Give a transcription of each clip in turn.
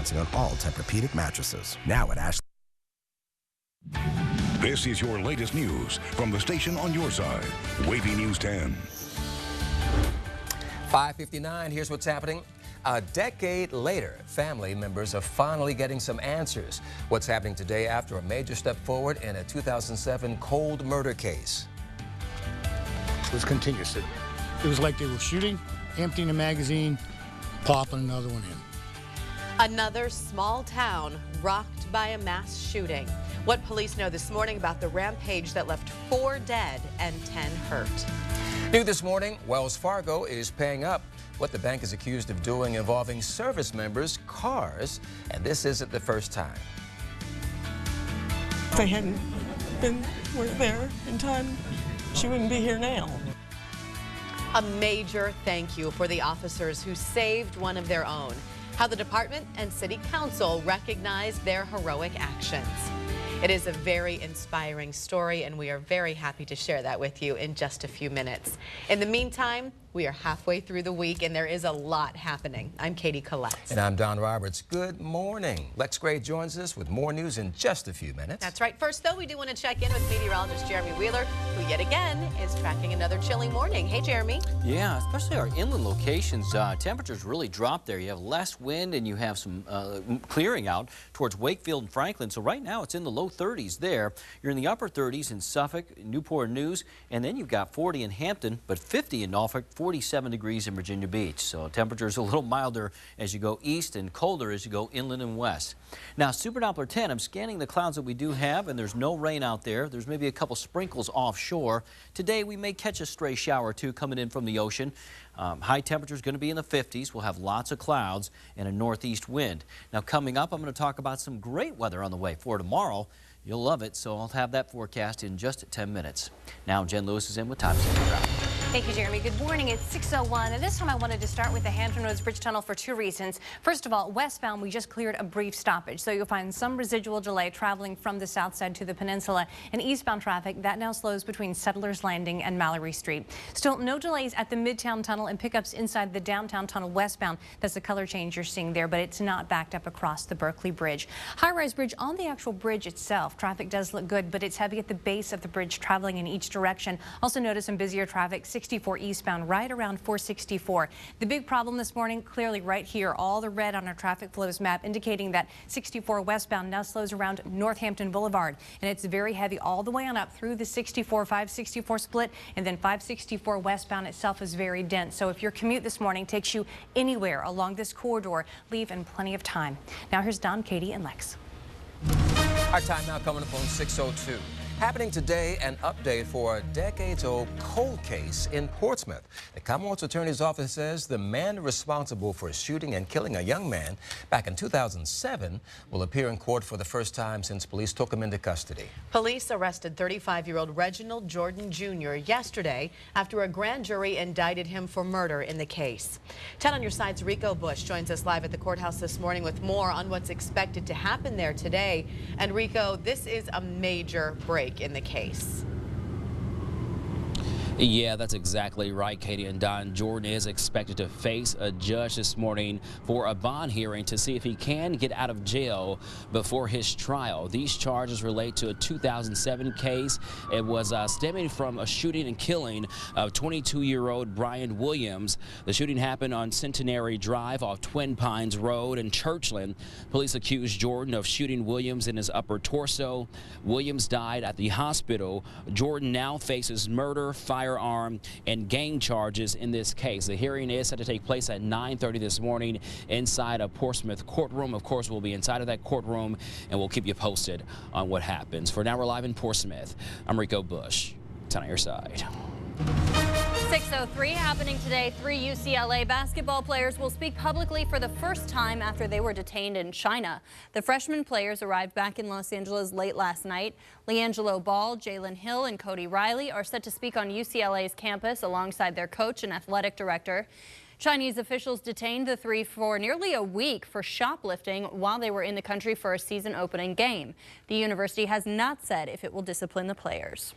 financing on all Tempur-Pedic mattresses. Now at Ashley. This is your latest news from the station on your side. Wavy News 10. 5:59, here's what's happening. A decade later, family members are finally getting some answers. What's happening today after a major step forward in a 2007 cold murder case? It was continuous. It was like they were shooting, emptying a magazine, popping another one in. Another small town rocked by a mass shooting. What police know this morning about the rampage that left 4 dead and 10 hurt. New this morning, Wells Fargo is paying up what the bank is accused of doing involving service members' cars, and this isn't the first time. If they hadn't were there in time, she wouldn't be here now. A major thank you for the officers who saved one of their own. How the department and city council recognize their heroic actions. It is a very inspiring story, and we are very happy to share that with you in just a few minutes. In the meantime, we are halfway through the week, and there is a lot happening. I'm Katie Collette. And I'm Don Roberts. Good morning. Lex Gray joins us with more news in just a few minutes. That's right. First, though, we do want to check in with meteorologist Jeremy Wheeler, who yet again is tracking another chilly morning. Hey, Jeremy. Yeah, especially our inland locations. Temperatures really dropped there. You have less wind, and you have some clearing out towards Wakefield and Franklin. So right now, it's in the low 30s there. You're in the upper 30s in Suffolk, Newport News, and then you've got 40 in Hampton, but 50 in Norfolk, 47 degrees in Virginia Beach. So temperatures a little milder as you go east and colder as you go inland and west. Now, Super Doppler 10, I'm scanning the clouds that we do have, and there's no rain out there. There's maybe a couple sprinkles offshore. Today, we may catch a stray shower or two coming in from the ocean. High temperature is going to be in the 50s. We'll have lots of clouds and a northeast wind. Now, coming up, I'm going to talk about some great weather on the way for tomorrow. You'll love it, so I'll have that forecast in just 10 minutes. Now, Jen Lewis is in with Time Saver Traffic. Thank you, Jeremy. Good morning. It's 6:01, and this time I wanted to start with the Hampton Roads Bridge Tunnel for 2 reasons. First of all, westbound, we just cleared a brief stoppage, so you'll find some residual delay traveling from the south side to the peninsula. And eastbound traffic, that now slows between Settlers Landing and Mallory Street. Still, no delays at the Midtown Tunnel and pickups inside the downtown tunnel westbound. That's the color change you're seeing there, but it's not backed up across the Berkeley Bridge. High-rise bridge, on the actual bridge itself, traffic does look good, but it's heavy at the base of the bridge traveling in each direction. Also notice some busier traffic, 64 eastbound, right around 464. The big problem this morning, clearly right here, all the red on our traffic flows map indicating that 64 westbound now slows around Northampton Boulevard, and it's very heavy all the way on up through the 564 split, and then 564 westbound itself is very dense. So if your commute this morning takes you anywhere along this corridor, leave in plenty of time. Now here's Don, Katie, and Lex. Our time now coming up on 6:02. Happening today, an update for a decades-old cold case in Portsmouth. The Commonwealth's Attorney's Office says the man responsible for shooting and killing a young man back in 2007 will appear in court for the first time since police took him into custody. Police arrested 35-year-old Reginald Jordan Jr. yesterday after a grand jury indicted him for murder in the case. 10 on your side's Rico Bush joins us live at the courthouse this morning with more on what's expected to happen there today. And Rico, this is a major break in the case. Yeah, that's exactly right, Katie and Don. Jordan is expected to face a judge this morning for a bond hearing to see if he can get out of jail before his trial. These charges relate to a 2007 case. It was stemming from a shooting and killing of 22-year-old Brian Williams. The shooting happened on Centenary Drive off Twin Pines Road in Churchland. Police accused Jordan of shooting Williams in his upper torso. Williams died at the hospital. Jordan now faces murder, firearm, and gang charges in this case. The hearing is set to take place at 9:30 this morning inside a Portsmouth courtroom. Of course, we'll be inside of that courtroom, and we'll keep you posted on what happens. For now, we're live in Portsmouth. I'm Rico Bush. 10 on your side. 6:03 happening today. 3 UCLA basketball players will speak publicly for the first time after they were detained in China. The freshman players arrived back in Los Angeles late last night. LeAngelo Ball, Jalen Hill, and Cody Riley are set to speak on UCLA's campus alongside their coach and athletic director. Chinese officials detained the 3 for nearly a week for shoplifting while they were in the country for a season-opening game. The university has not said if it will discipline the players.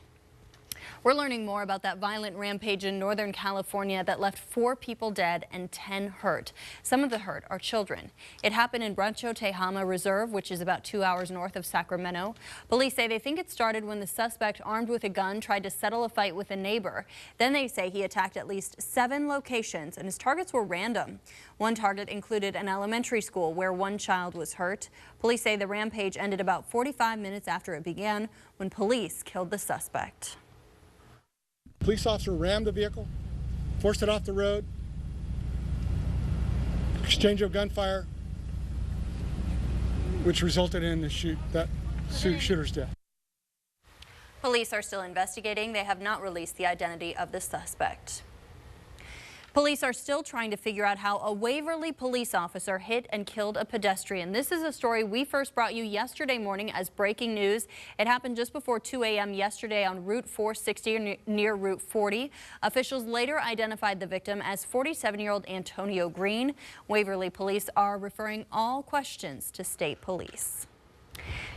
We're learning more about that violent rampage in Northern California that left 4 people dead and 10 hurt. Some of the hurt are children. It happened in Rancho Tehama Reserve, which is about 2 hours north of Sacramento. Police say they think it started when the suspect, armed with a gun, tried to settle a fight with a neighbor. Then they say he attacked at least 7 locations, and his targets were random. One target included an elementary school where 1 child was hurt. Police say the rampage ended about 45 minutes after it began, when police killed the suspect. Police officer rammed the vehicle, forced it off the road, exchange of gunfire, which resulted in the shooter's death. Police are still investigating. They have not released the identity of the suspect. Police are still trying to figure out how a Waverly police officer hit and killed a pedestrian. This is a story we first brought you yesterday morning as breaking news. It happened just before 2 a.m. yesterday on Route 460 near Route 40. Officials later identified the victim as 47-year-old Antonio Green. Waverly police are referring all questions to state police.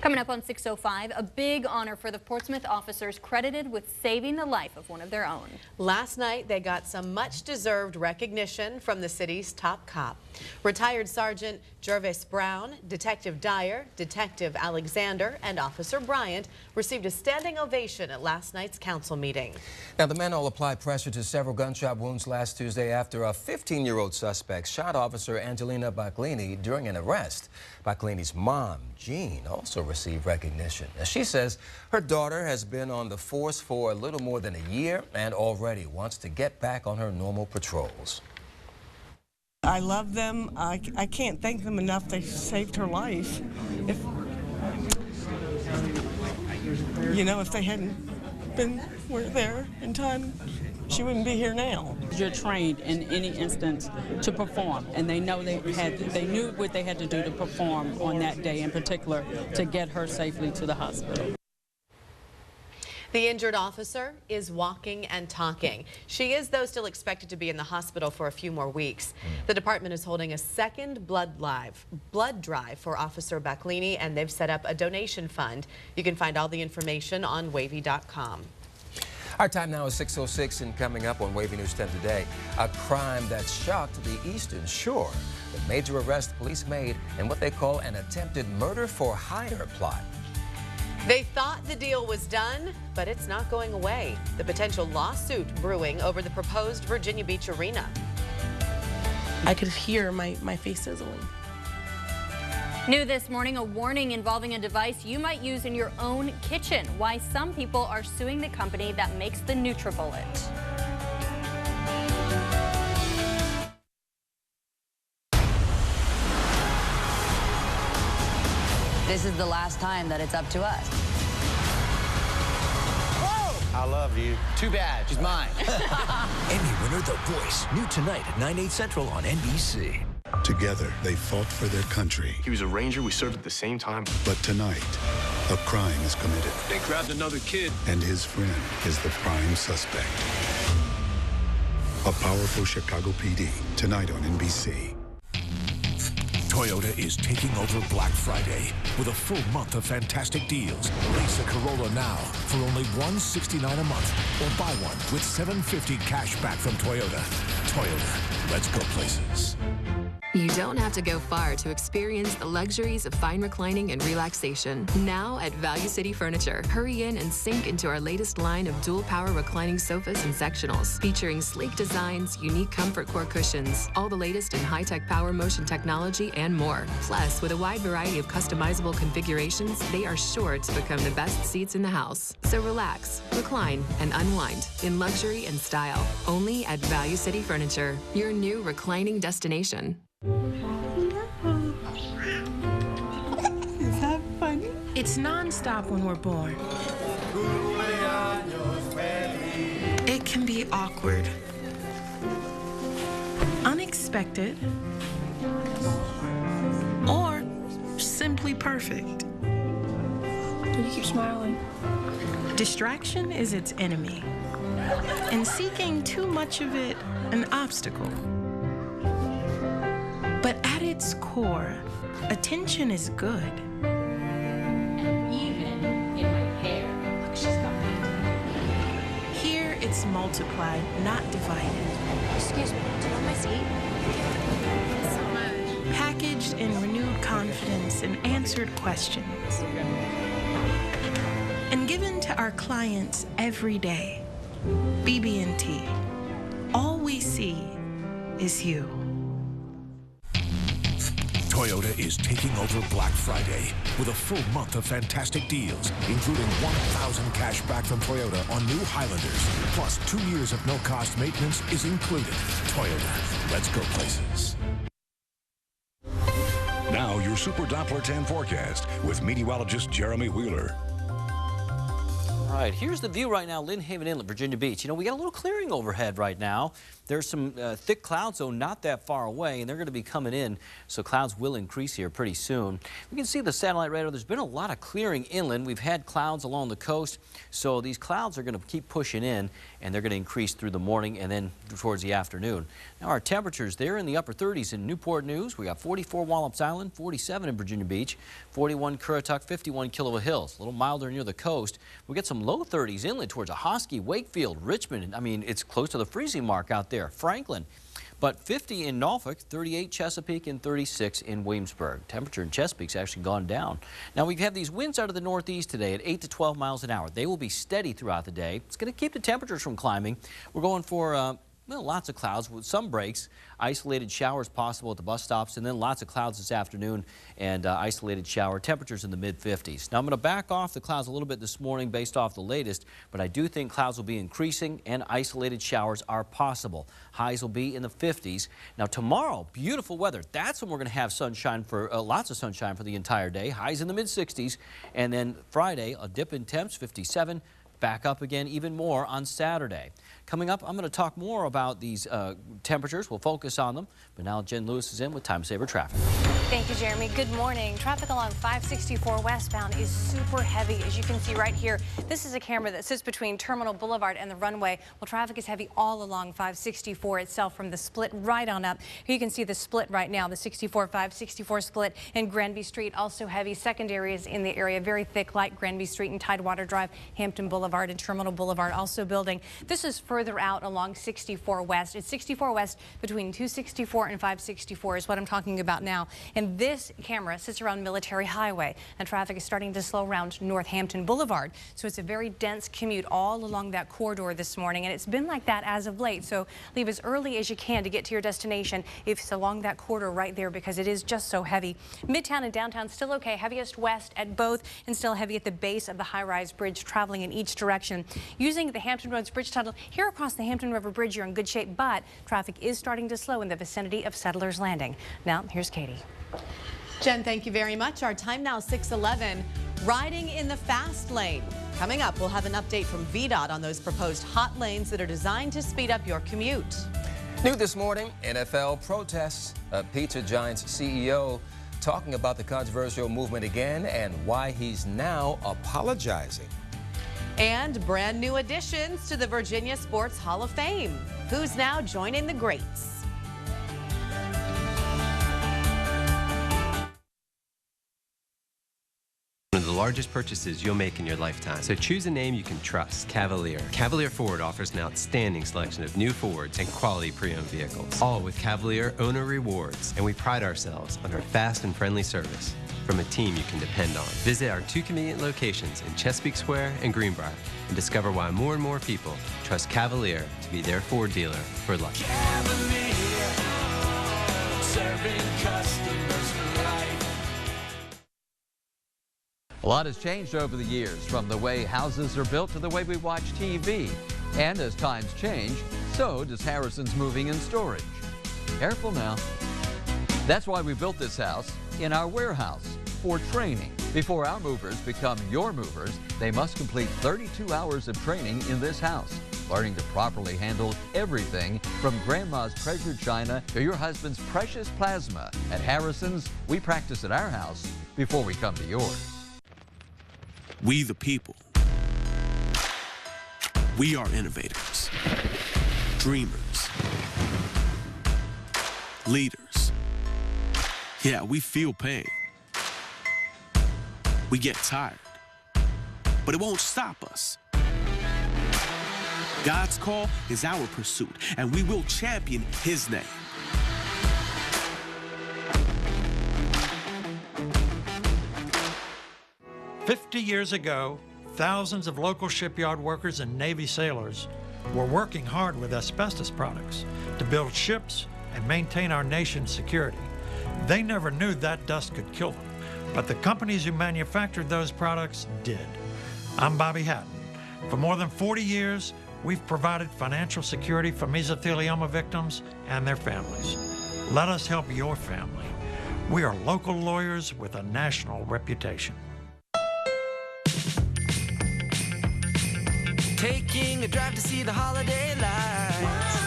Coming up on 6:05, a big honor for the Portsmouth officers credited with saving the life of one of their own. Last night, they got some much-deserved recognition from the city's top cop. Retired Sergeant Jervis Brown, Detective Dyer, Detective Alexander, and Officer Bryant received a standing ovation at last night's council meeting. Now, the men all applied pressure to several gunshot wounds last Tuesday after a 15-year-old suspect shot Officer Angelina Baclini during an arrest. Baclini's mom, Jean, also received recognition. Now, she says her daughter has been on the force for a little more than a year and already wants to get back on her normal patrols. I love them. I can't thank them enough. They saved her life. If they hadn't been there in time, she wouldn't be here now. You're trained in any instance to perform, and they know they knew what they had to do to perform on that day in particular to get her safely to the hospital. The injured officer is walking and talking. She is, though, still expected to be in the hospital for a few more weeks. The department is holding a second blood drive for Officer Baclini, and they've set up a donation fund. You can find all the information on WAVY.com. Our time now is 6:06, and coming up on WAVY News 10 today, a crime that shocked the Eastern Shore. The major arrest police made in what they call an attempted murder-for-hire plot. They thought the deal was done, but it's not going away. The potential lawsuit brewing over the proposed Virginia Beach arena. I could hear my face sizzling. New this morning, a warning involving a device you might use in your own kitchen. Why some people are suing the company that makes the NutriBullet. This is the last time that it's up to us. Whoa! I love you. Too bad. She's mine. Emmy winner The Voice, new tonight at 9/8 Central on NBC. Together, they fought for their country. He was a ranger. We served at the same time. But tonight, a crime is committed. They grabbed another kid. And his friend is the prime suspect. A powerful Chicago PD, tonight on NBC. Toyota is taking over Black Friday with a full month of fantastic deals. Lease a Corolla now for only $169 a month, or buy one with $750 cash back from Toyota. Toyota, let's go places. You don't have to go far to experience the luxuries of fine reclining and relaxation. Now at Value City Furniture, hurry in and sink into our latest line of dual power reclining sofas and sectionals, featuring sleek designs, unique comfort core cushions, all the latest in high-tech power motion technology, and more. Plus, with a wide variety of customizable configurations, they are sure to become the best seats in the house. So relax, recline, and unwind in luxury and style. Only at Value City Furniture, your new reclining destination. Is that funny? It's non-stop when we're born. It can be awkward, unexpected, or simply perfect. You keep smiling. Distraction is its enemy, and seeking too much of it an obstacle. But at its core, attention is good. And even in my hair, look, she's got multiplied, not divided. Excuse me, do you want my seat? So much. Packaged in renewed confidence and answered questions. And given to our clients every day. BB&T. All we see is you. Toyota is taking over Black Friday with a full month of fantastic deals, including $1,000 cash back from Toyota on new Highlanders. Plus, 2 years of no-cost maintenance is included. Toyota, let's go places. Now, your Super Doppler 10 forecast with meteorologist Jeremy Wheeler. All right, here's the view right now, Lynn Haven Inlet, Virginia Beach. You know, we got a little clearing overhead right now. There's some thick clouds, though, not that far away, and they're going to be coming in, so clouds will increase here pretty soon. We can see the satellite radar. There's been a lot of clearing inland. We've had clouds along the coast, so these clouds are going to keep pushing in, and they're going to increase through the morning and then towards the afternoon. Now, our temperatures, they're in the upper 30s in Newport News. We got 44 Wallops Island, 47 in Virginia Beach, 41 Currituck, 51 Killable Hills. A little milder near the coast. We get some low 30s inland towards Ahoskie, Wakefield, Richmond. I mean, it's close to the freezing mark out there. Franklin, but 50 in Norfolk, 38 Chesapeake, and 36 in Williamsburg. Temperature in Chesapeake's actually gone down. Now, we've had these winds out of the northeast today at 8 to 12 miles an hour. They will be steady throughout the day. It's going to keep the temperatures from climbing. We're going for well, lots of clouds with some breaks, isolated showers possible at the bus stops, and then lots of clouds this afternoon and isolated shower. Temperatures in the mid-50s. Now, I'm going to back off the clouds a little bit this morning based off the latest, but I do think clouds will be increasing and isolated showers are possible. Highs will be in the 50s. Now, tomorrow, beautiful weather. That's when we're going to have sunshine for lots of sunshine for the entire day. Highs in the mid-60s, and then Friday, a dip in temps, 57. Back up again even more on Saturday. Coming up, I'm going to talk more about these temperatures. We'll focus on them. But now Jen Lewis is in with Time Saver Traffic. Thank you, Jeremy. Good morning. Traffic along 564 westbound is super heavy, as you can see right here. This is a camera that sits between Terminal Boulevard and the runway. Well, traffic is heavy all along 564 itself from the split right on up. Here you can see the split right now, the 64-564 split in Granby Street. Also heavy secondaries in the area, very thick, like Granby Street and Tidewater Drive, Hampton Boulevard and Terminal Boulevard also building. This is further out along 64 West. It's 64 West between 264 and 564 is what I'm talking about now. And this camera sits around Military Highway, and traffic is starting to slow around Northampton Boulevard. So it's a very dense commute all along that corridor this morning, and it's been like that as of late. So leave as early as you can to get to your destination if it's along that corridor right there, because it is just so heavy. Midtown and downtown still okay. Heaviest west at both, and still heavy at the base of the high-rise bridge, traveling in each direction. Using the Hampton Roads Bridge Tunnel here across the Hampton River Bridge, you're in good shape, but traffic is starting to slow in the vicinity of Settlers Landing. Now, here's Katie. Jen, thank you very much. Our time now 6:11. Riding in the fast lane. Coming up, we'll have an update from VDOT on those proposed hot lanes that are designed to speed up your commute. New this morning, NFL protests. Pizza Giant's CEO talking about the controversial movement again and why he's now apologizing. And brand new additions to the Virginia Sports Hall of Fame. Who's now joining the greats? One of the largest purchases you'll make in your lifetime. So choose a name you can trust. Cavalier. Cavalier Ford offers an outstanding selection of new Fords and quality pre-owned vehicles. All with Cavalier owner rewards. And we pride ourselves on our fast and friendly service from a team you can depend on. Visit our 2 convenient locations in Chesapeake Square and Greenbrier and discover why more and more people trust Cavalier to be their Ford dealer for life. Cavalier, serving customers for life. A lot has changed over the years, from the way houses are built to the way we watch TV. And as times change, so does Harrison's moving and storage. Careful now. That's why we built this house in our warehouse for training. Before our movers become your movers, they must complete 32 hours of training in this house, learning to properly handle everything from grandma's treasured china to your husband's precious plasma. At Harrison's, we practice at our house before we come to yours. We the people. We are innovators, dreamers, leaders. Yeah, we feel pain. We get tired, but it won't stop us. God's call is our pursuit, and we will champion his name. "50 years ago, thousands of local shipyard workers and Navy sailors were working hard with asbestos products to build ships and maintain our nation's security. They never knew that dust could kill them, but the companies who manufactured those products did." I'm Bobby Hatton. For more than 40 years, we've provided financial security for mesothelioma victims and their families. Let us help your family. We are local lawyers with a national reputation. Taking a drive to see the holiday lights.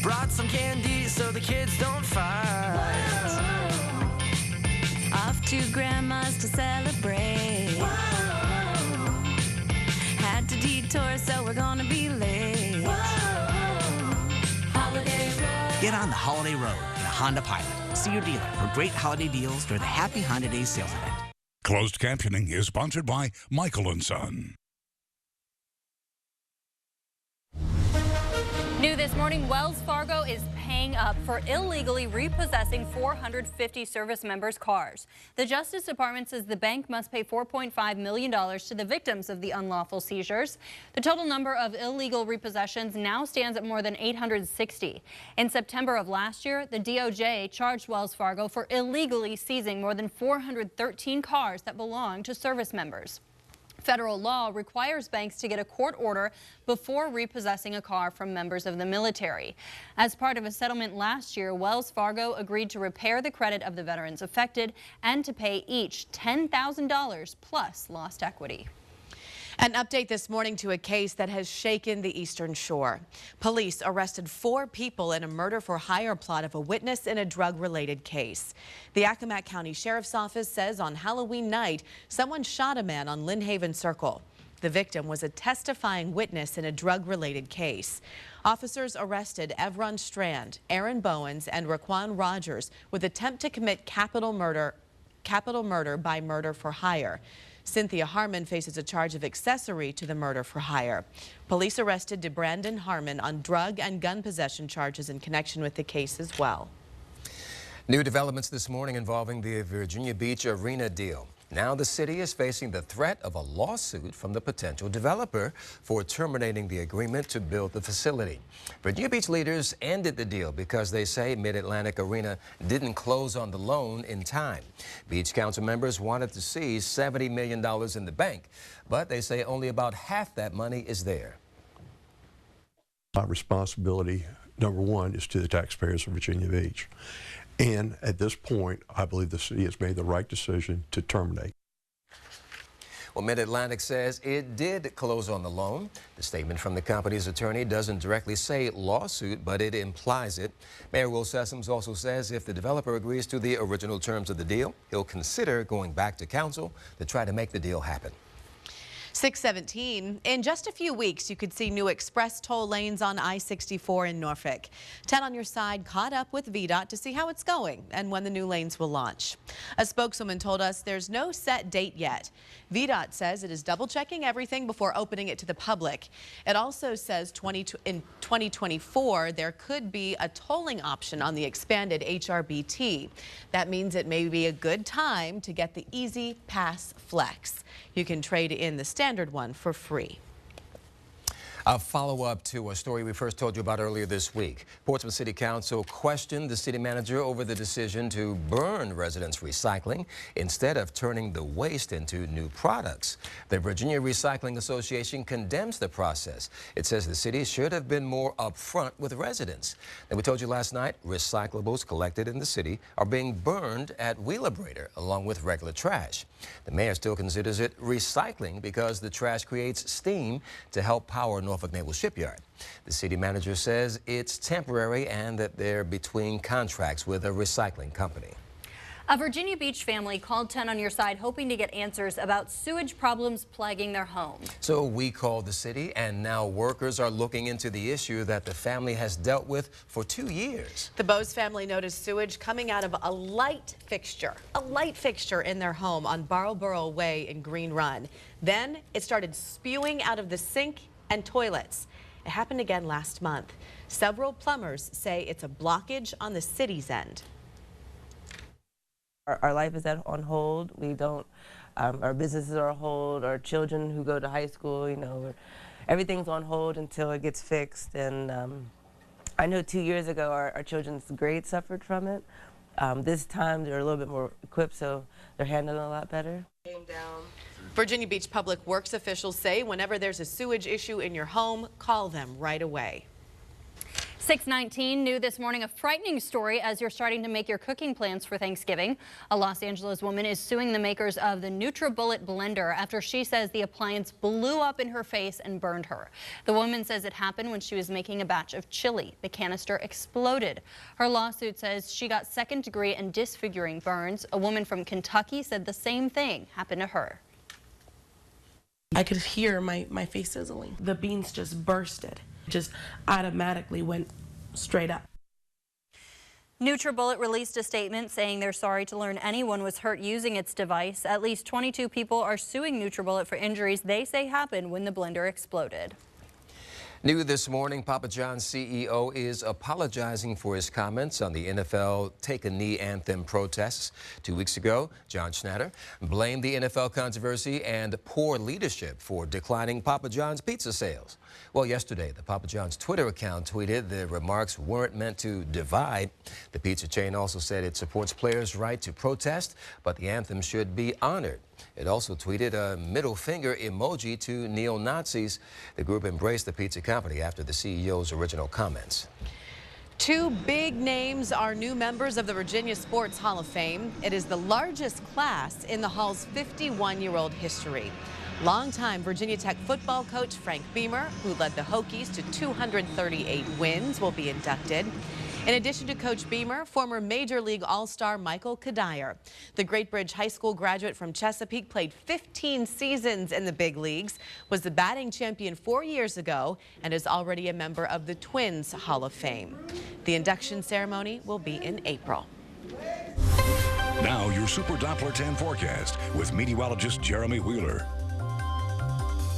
Brought some candy so the kids don't fight. Off to grandma's to celebrate. Had to detour, so we're gonna be late. Holiday Road. Get on the holiday road in a Honda Pilot. See your dealer for great holiday deals during the Happy Honda Days sales event. Closed captioning is sponsored by Michael & Son. New this morning, Wells Fargo is paying up for illegally repossessing 450 service members' cars. The Justice Department says the bank must pay $4.5 million to the victims of the unlawful seizures. The total number of illegal repossessions now stands at more than 860. In September of last year, the DOJ charged Wells Fargo for illegally seizing more than 413 cars that belonged to service members. Federal law requires banks to get a court order before repossessing a car from members of the military. As part of a settlement last year, Wells Fargo agreed to repair the credit of the veterans affected and to pay each $10,000 plus lost equity. An update this morning to a case that has shaken the Eastern Shore. Police arrested 4 people in a murder-for-hire plot of a witness in a drug-related case. The Accomack County Sheriff's Office says on Halloween night, someone shot a man on Lynn Haven Circle. The victim was a testifying witness in a drug-related case. Officers arrested Evron Strand, Aaron Bowens, and Raquan Rogers with attempt to commit capital murder by murder for hire. Cynthia Harmon faces a charge of accessory to the murder for hire. Police arrested DeBrandon Harmon on drug and gun possession charges in connection with the case as well. New developments this morning involving the Virginia Beach Arena deal. Now the city is facing the threat of a lawsuit from the potential developer for terminating the agreement to build the facility. Virginia Beach leaders ended the deal because they say Mid-Atlantic Arena didn't close on the loan in time. Beach Council members wanted to see $70 million in the bank, but they say only about half that money is there. My responsibility, number one, is to the taxpayers of Virginia Beach. And at this point, I believe the city has made the right decision to terminate. Well, Mid-Atlantic says it did close on the loan. The statement from the company's attorney doesn't directly say lawsuit, but it implies it. Mayor Will Sessoms also says if the developer agrees to the original terms of the deal, he'll consider going back to council to try to make the deal happen. 6:17. In just a few weeks, you could see new express toll lanes on I-64 in Norfolk. 10 on your side caught up with VDOT to see how it's going and when the new lanes will launch. A spokeswoman told us there's no set date yet. VDOT says it is double-checking everything before opening it to the public. It also says in 2024, there could be a tolling option on the expanded HRBT. That means it may be a good time to get the Easy Pass Flex. You can trade in the standard one for free. A follow-up to a story we first told you about earlier this week. Portsmouth City Council questioned the city manager over the decision to burn residents' recycling instead of turning the waste into new products. The Virginia Recycling Association condemns the process. It says the city should have been more upfront with residents. And we told you last night, recyclables collected in the city are being burned at Wheelabrator along with regular trash. The mayor still considers it recycling because the trash creates steam to help power Norfolk Naval Shipyard. The city manager says it's temporary and that they're between contracts with a recycling company. A Virginia Beach family called 10 on your side hoping to get answers about sewage problems plaguing their home. So we called the city, and now workers are looking into the issue that the family has dealt with for 2 years. The Bose family noticed sewage coming out of a light fixture in their home on Barlborough Way in Green Run. Then it started spewing out of the sink and toilets. It happened again last month. Several plumbers say it's a blockage on the city's end. Our life is on hold. We don't, our businesses are on hold. Our children who go to high school, you know, everything's on hold until it gets fixed. And I know 2 years ago our children's grades suffered from it. This time they're a little bit more equipped, so they're handling it a lot better. Virginia Beach Public Works officials say whenever there's a sewage issue in your home, call them right away. 6:19 new this morning, a frightening story as you're starting to make your cooking plans for Thanksgiving. A Los Angeles woman is suing the makers of the NutriBullet blender after she says the appliance blew up in her face and burned her. The woman says it happened when she was making a batch of chili. The canister exploded. Her lawsuit says she got second-degree and disfiguring burns. A woman from Kentucky said the same thing happened to her. I could hear my face sizzling. The beans just bursted. Just automatically went straight up. NutriBullet released a statement saying they're sorry to learn anyone was hurt using its device. At least 22 people are suing NutriBullet for injuries they say happened when the blender exploded. New this morning, Papa John's CEO is apologizing for his comments on the NFL Take a Knee anthem protests. 2 weeks ago, John Schnatter blamed the NFL controversy and poor leadership for declining Papa John's pizza sales. Well, yesterday, the Papa John's Twitter account tweeted the remarks weren't meant to divide. The pizza chain also said it supports players' right to protest, but the anthem should be honored. It also tweeted a middle finger emoji to neo-Nazis. The group embraced the pizza company after the CEO's original comments. Two big names are new members of the Virginia Sports Hall of Fame. It is the largest class in the Hall's 51-year-old history. Longtime Virginia Tech football coach Frank Beamer, who led the Hokies to 238 wins, will be inducted. In addition to Coach Beamer, former Major League All-Star Michael Kadire. The Great Bridge High School graduate from Chesapeake played 15 seasons in the big leagues, was the batting champion 4 years ago, and is already a member of the Twins Hall of Fame. The induction ceremony will be in April. Now your Super Doppler 10 forecast with meteorologist Jeremy Wheeler.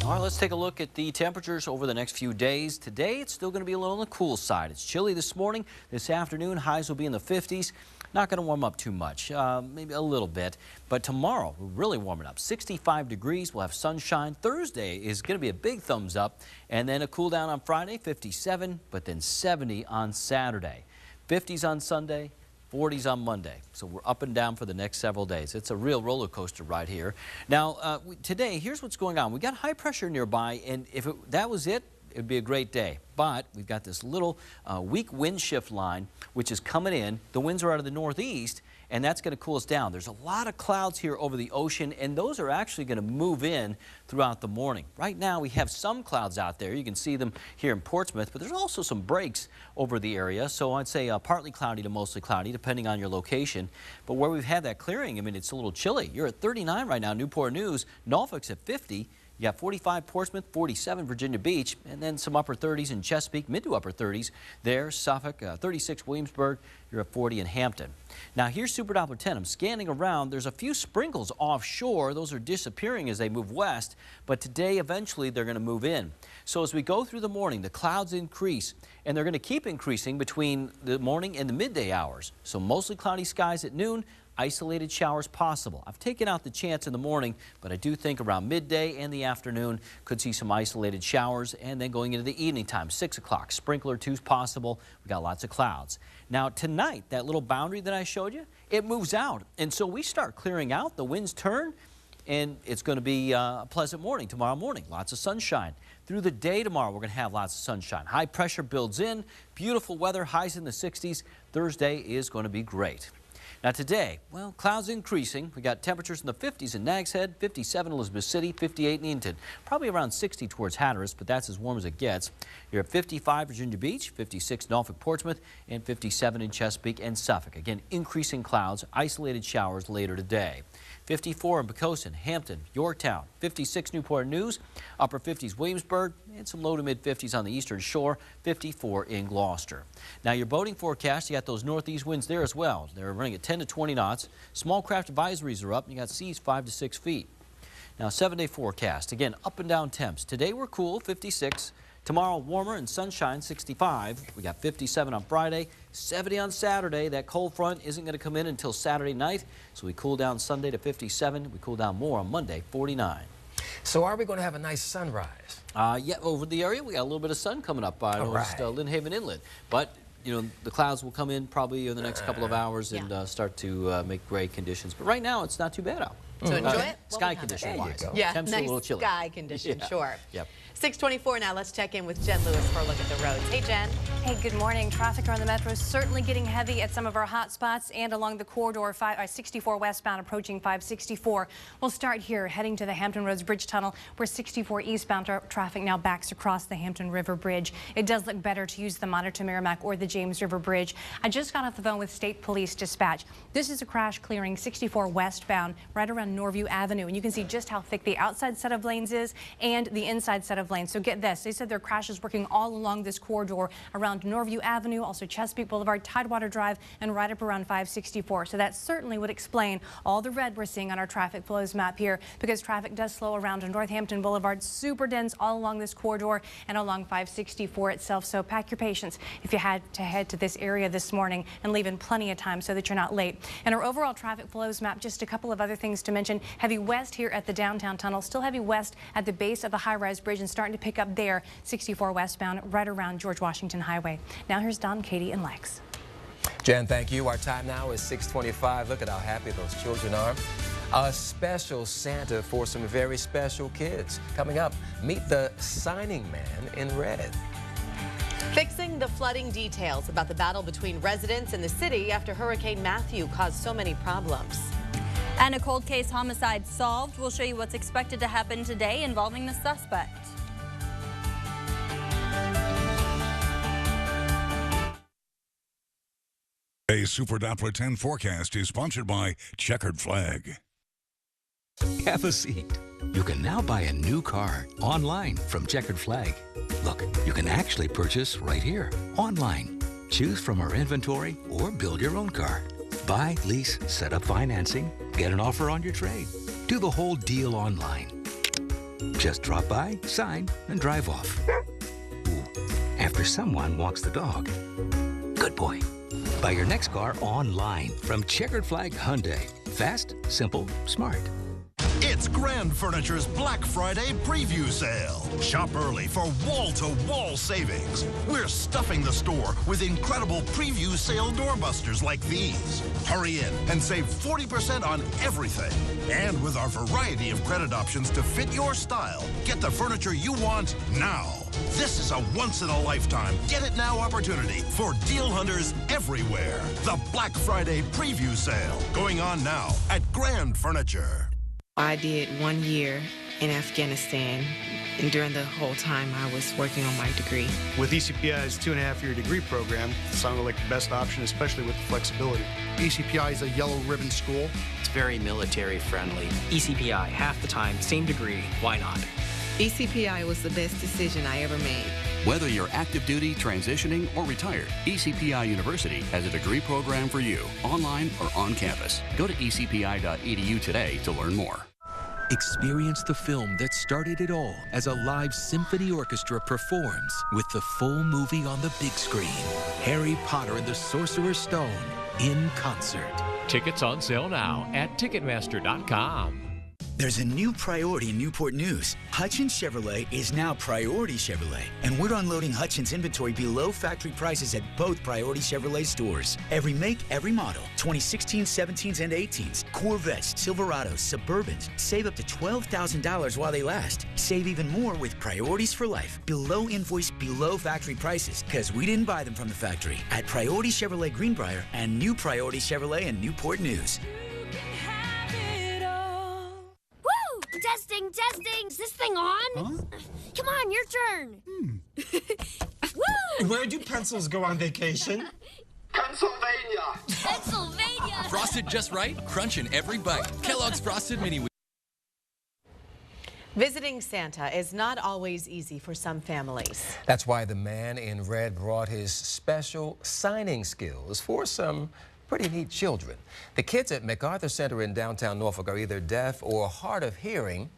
All right, let's take a look at the temperatures over the next few days. Today, it's still going to be a little on the cool side. It's chilly this morning. This afternoon, highs will be in the 50s. Not going to warm up too much, maybe a little bit. But tomorrow, we'll really warm it up. 65 degrees. We'll have sunshine. Thursday is going to be a big thumbs up. And then a cool down on Friday, 57, but then 70 on Saturday. 50s on Sunday. 40s on Monday. So we're up and down for the next several days. It's a real roller coaster right here. Now, today, here's what's going on. We got high pressure nearby, and if that was it, it'd be a great day. But we've got this little weak wind shift line, which is coming in. The winds are out of the northeast, and that's going to cool us down. There's a lot of clouds here over the ocean, and those are actually going to move in throughout the morning. Right now, we have some clouds out there. You can see them here in Portsmouth, but there's also some breaks over the area. So I'd say partly cloudy to mostly cloudy, depending on your location. But where we've had that clearing, I mean, it's a little chilly. You're at 39 right now, Newport News. Norfolk's at 50. You got 45 Portsmouth, 47 Virginia Beach, and then some upper 30s in Chesapeake, mid to upper 30s there, Suffolk, 36 Williamsburg, you're at 40 in Hampton. Now here's Super Doppler 10. I'm scanning around. There's a few sprinkles offshore. Those are disappearing as they move west, but today eventually they're going to move in. So as we go through the morning, the clouds increase, and they're going to keep increasing between the morning and the midday hours. So mostly cloudy skies at noon. Isolated showers possible. I've taken out the chance in the morning, but I do think around midday and the afternoon could see some isolated showers, and then going into the evening time, 6 o'clock, sprinkler or two's possible. We got lots of clouds. Now tonight, that little boundary that I showed you, it moves out, and so we start clearing out. The winds turn, and it's going to be a pleasant morning tomorrow morning. Lots of sunshine. Through the day tomorrow, we're going to have lots of sunshine. High pressure builds in. Beautiful weather, highs in the 60s. Thursday is going to be great. Now today, well, clouds increasing. We got temperatures in the 50s in Nags Head, 57 in Elizabeth City, 58 in Eatonton, probably around 60 towards Hatteras, but that's as warm as it gets. You're at 55 Virginia Beach, 56 Norfolk, Portsmouth, and 57 in Chesapeake and Suffolk. Again, increasing clouds, isolated showers later today. 54 in Poquoson, Hampton, Yorktown, 56 Newport News, upper 50s Williamsburg, and some low to mid 50s on the eastern shore, 54 in Gloucester. Now your boating forecast, you got those northeast winds there as well. They're running at 10 to 20 knots. Small craft advisories are up, and you got seas 5 to 6 feet. Now, 7-day forecast. Again, up and down temps. Today we're cool, 56. Tomorrow warmer and sunshine, 65. We got 57 on Friday, 70 on Saturday. That cold front isn't going to come in until Saturday night, so we cool down Sunday to 57. We cool down more on Monday, 49. So are we going to have a nice sunrise? Yeah, over the area we got a little bit of sun coming up by Lynn Haven Inlet, but you know, the clouds will come in probably in the next couple of hours and start to make gray conditions. But right now, it's not too bad out. So enjoy it. Sky condition-wise. Yeah, Temps nice a little chilly. sky condition, sure. Yep. 6:24 now. Let's check in with Jen Lewis for a look at the roads. Hey, Jen. Hey, good morning. Traffic around the metro is certainly getting heavy at some of our hot spots and along the corridor 64 westbound approaching 564. We'll start here heading to the Hampton Roads Bridge Tunnel where 64 eastbound traffic now backs across the Hampton River Bridge. It does look better to use the Monitor Merrimack or the James River Bridge. I just got off the phone with State Police Dispatch. This is a crash clearing 64 westbound right around Norview Avenue, and you can see just how thick the outside set of lanes is and the inside set of lanes. So get this, they said there are crashes working all along this corridor around Norview Avenue, also Chesapeake Boulevard, Tidewater Drive, and right up around 564. So that certainly would explain all the red we're seeing on our traffic flows map here, because traffic does slow around on Northampton Boulevard, super dense all along this corridor and along 564 itself. So pack your patience if you had to head to this area this morning, and leave in plenty of time so that you're not late. And our overall traffic flows map, just a couple of other things to mention. Heavy west here at the downtown tunnel, still heavy west at the base of the high-rise bridge, and starting to pick up there, 64 westbound right around George Washington Highway. Now here's Don, Katie, and Lex. Jen, thank you. Our time now is 6:25. Look at how happy those children are. A special Santa for some very special kids. Coming up, meet the signing man in red. Fixing the flooding details about the battle between residents and the city after Hurricane Matthew caused so many problems. And a cold case homicide solved. We'll show you what's expected to happen today involving the suspect. A Super Doppler 10 forecast is sponsored by Checkered Flag. Have a seat. You can now buy a new car online from Checkered Flag. Look, you can actually purchase right here, online. Choose from our inventory or build your own car. Buy, lease, set up financing, get an offer on your trade. Do the whole deal online. Just drop by, sign, and drive off. Ooh, after someone walks the dog. Good boy. Buy your next car online from Checkered Flag Hyundai. Fast, simple, smart. It's Grand Furniture's Black Friday preview sale. Shop early for wall-to-wall savings. We're stuffing the store with incredible preview sale doorbusters like these. Hurry in and save 40% on everything. And with our variety of credit options to fit your style, get the furniture you want now. This is a once-in-a-lifetime, get-it-now opportunity for deal hunters everywhere. The Black Friday preview sale going on now at Grand Furniture. I did 1 year in Afghanistan, and during the whole time I was working on my degree. With ECPI's 2.5-year degree program, it sounded like the best option, especially with the flexibility. ECPI is a yellow ribbon school. It's very military friendly. ECPI, half the time, same degree, why not? ECPI was the best decision I ever made. Whether you're active duty, transitioning, or retired, ECPI University has a degree program for you, online or on campus. Go to ecpi.edu today to learn more. Experience the film that started it all as a live symphony orchestra performs with the full movie on the big screen. Harry Potter and the Sorcerer's Stone in concert. Tickets on sale now at Ticketmaster.com. There's a new priority in Newport News. Hutchins Chevrolet is now Priority Chevrolet, and we're unloading Hutchins inventory below factory prices at both Priority Chevrolet stores. Every make, every model, 2016s, 17s, and 18s, Corvettes, Silverados, Suburbans. Save up to $12,000 while they last. Save even more with Priorities for Life. Below invoice, below factory prices, because we didn't buy them from the factory. At Priority Chevrolet Greenbrier and new Priority Chevrolet in Newport News. Testing, testing. Is this thing on? Huh? Come on, your turn. Woo! Where do pencils go on vacation? Pennsylvania. Pennsylvania. Frosted just right, crunch in every bite. Kellogg's Frosted Mini. Visiting Santa is not always easy for some families. That's why the man in red brought his special signing skills for some pretty neat children. The kids at MacArthur Center in downtown Norfolk are either deaf or hard of hearing,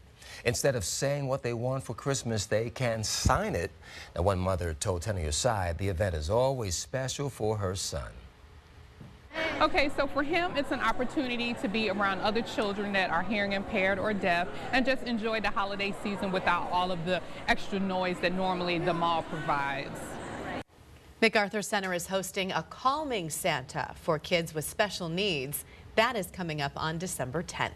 Instead of saying what they want for Christmas, they can sign it. Now, one mother told 10 on Your Side the event is always special for her son. Okay, so for him, it's an opportunity to be around other children that are hearing impaired or deaf and just enjoy the holiday season without all of the extra noise that normally the mall provides. MacArthur Center is hosting a Calming Santa for kids with special needs. That is coming up on December 10th.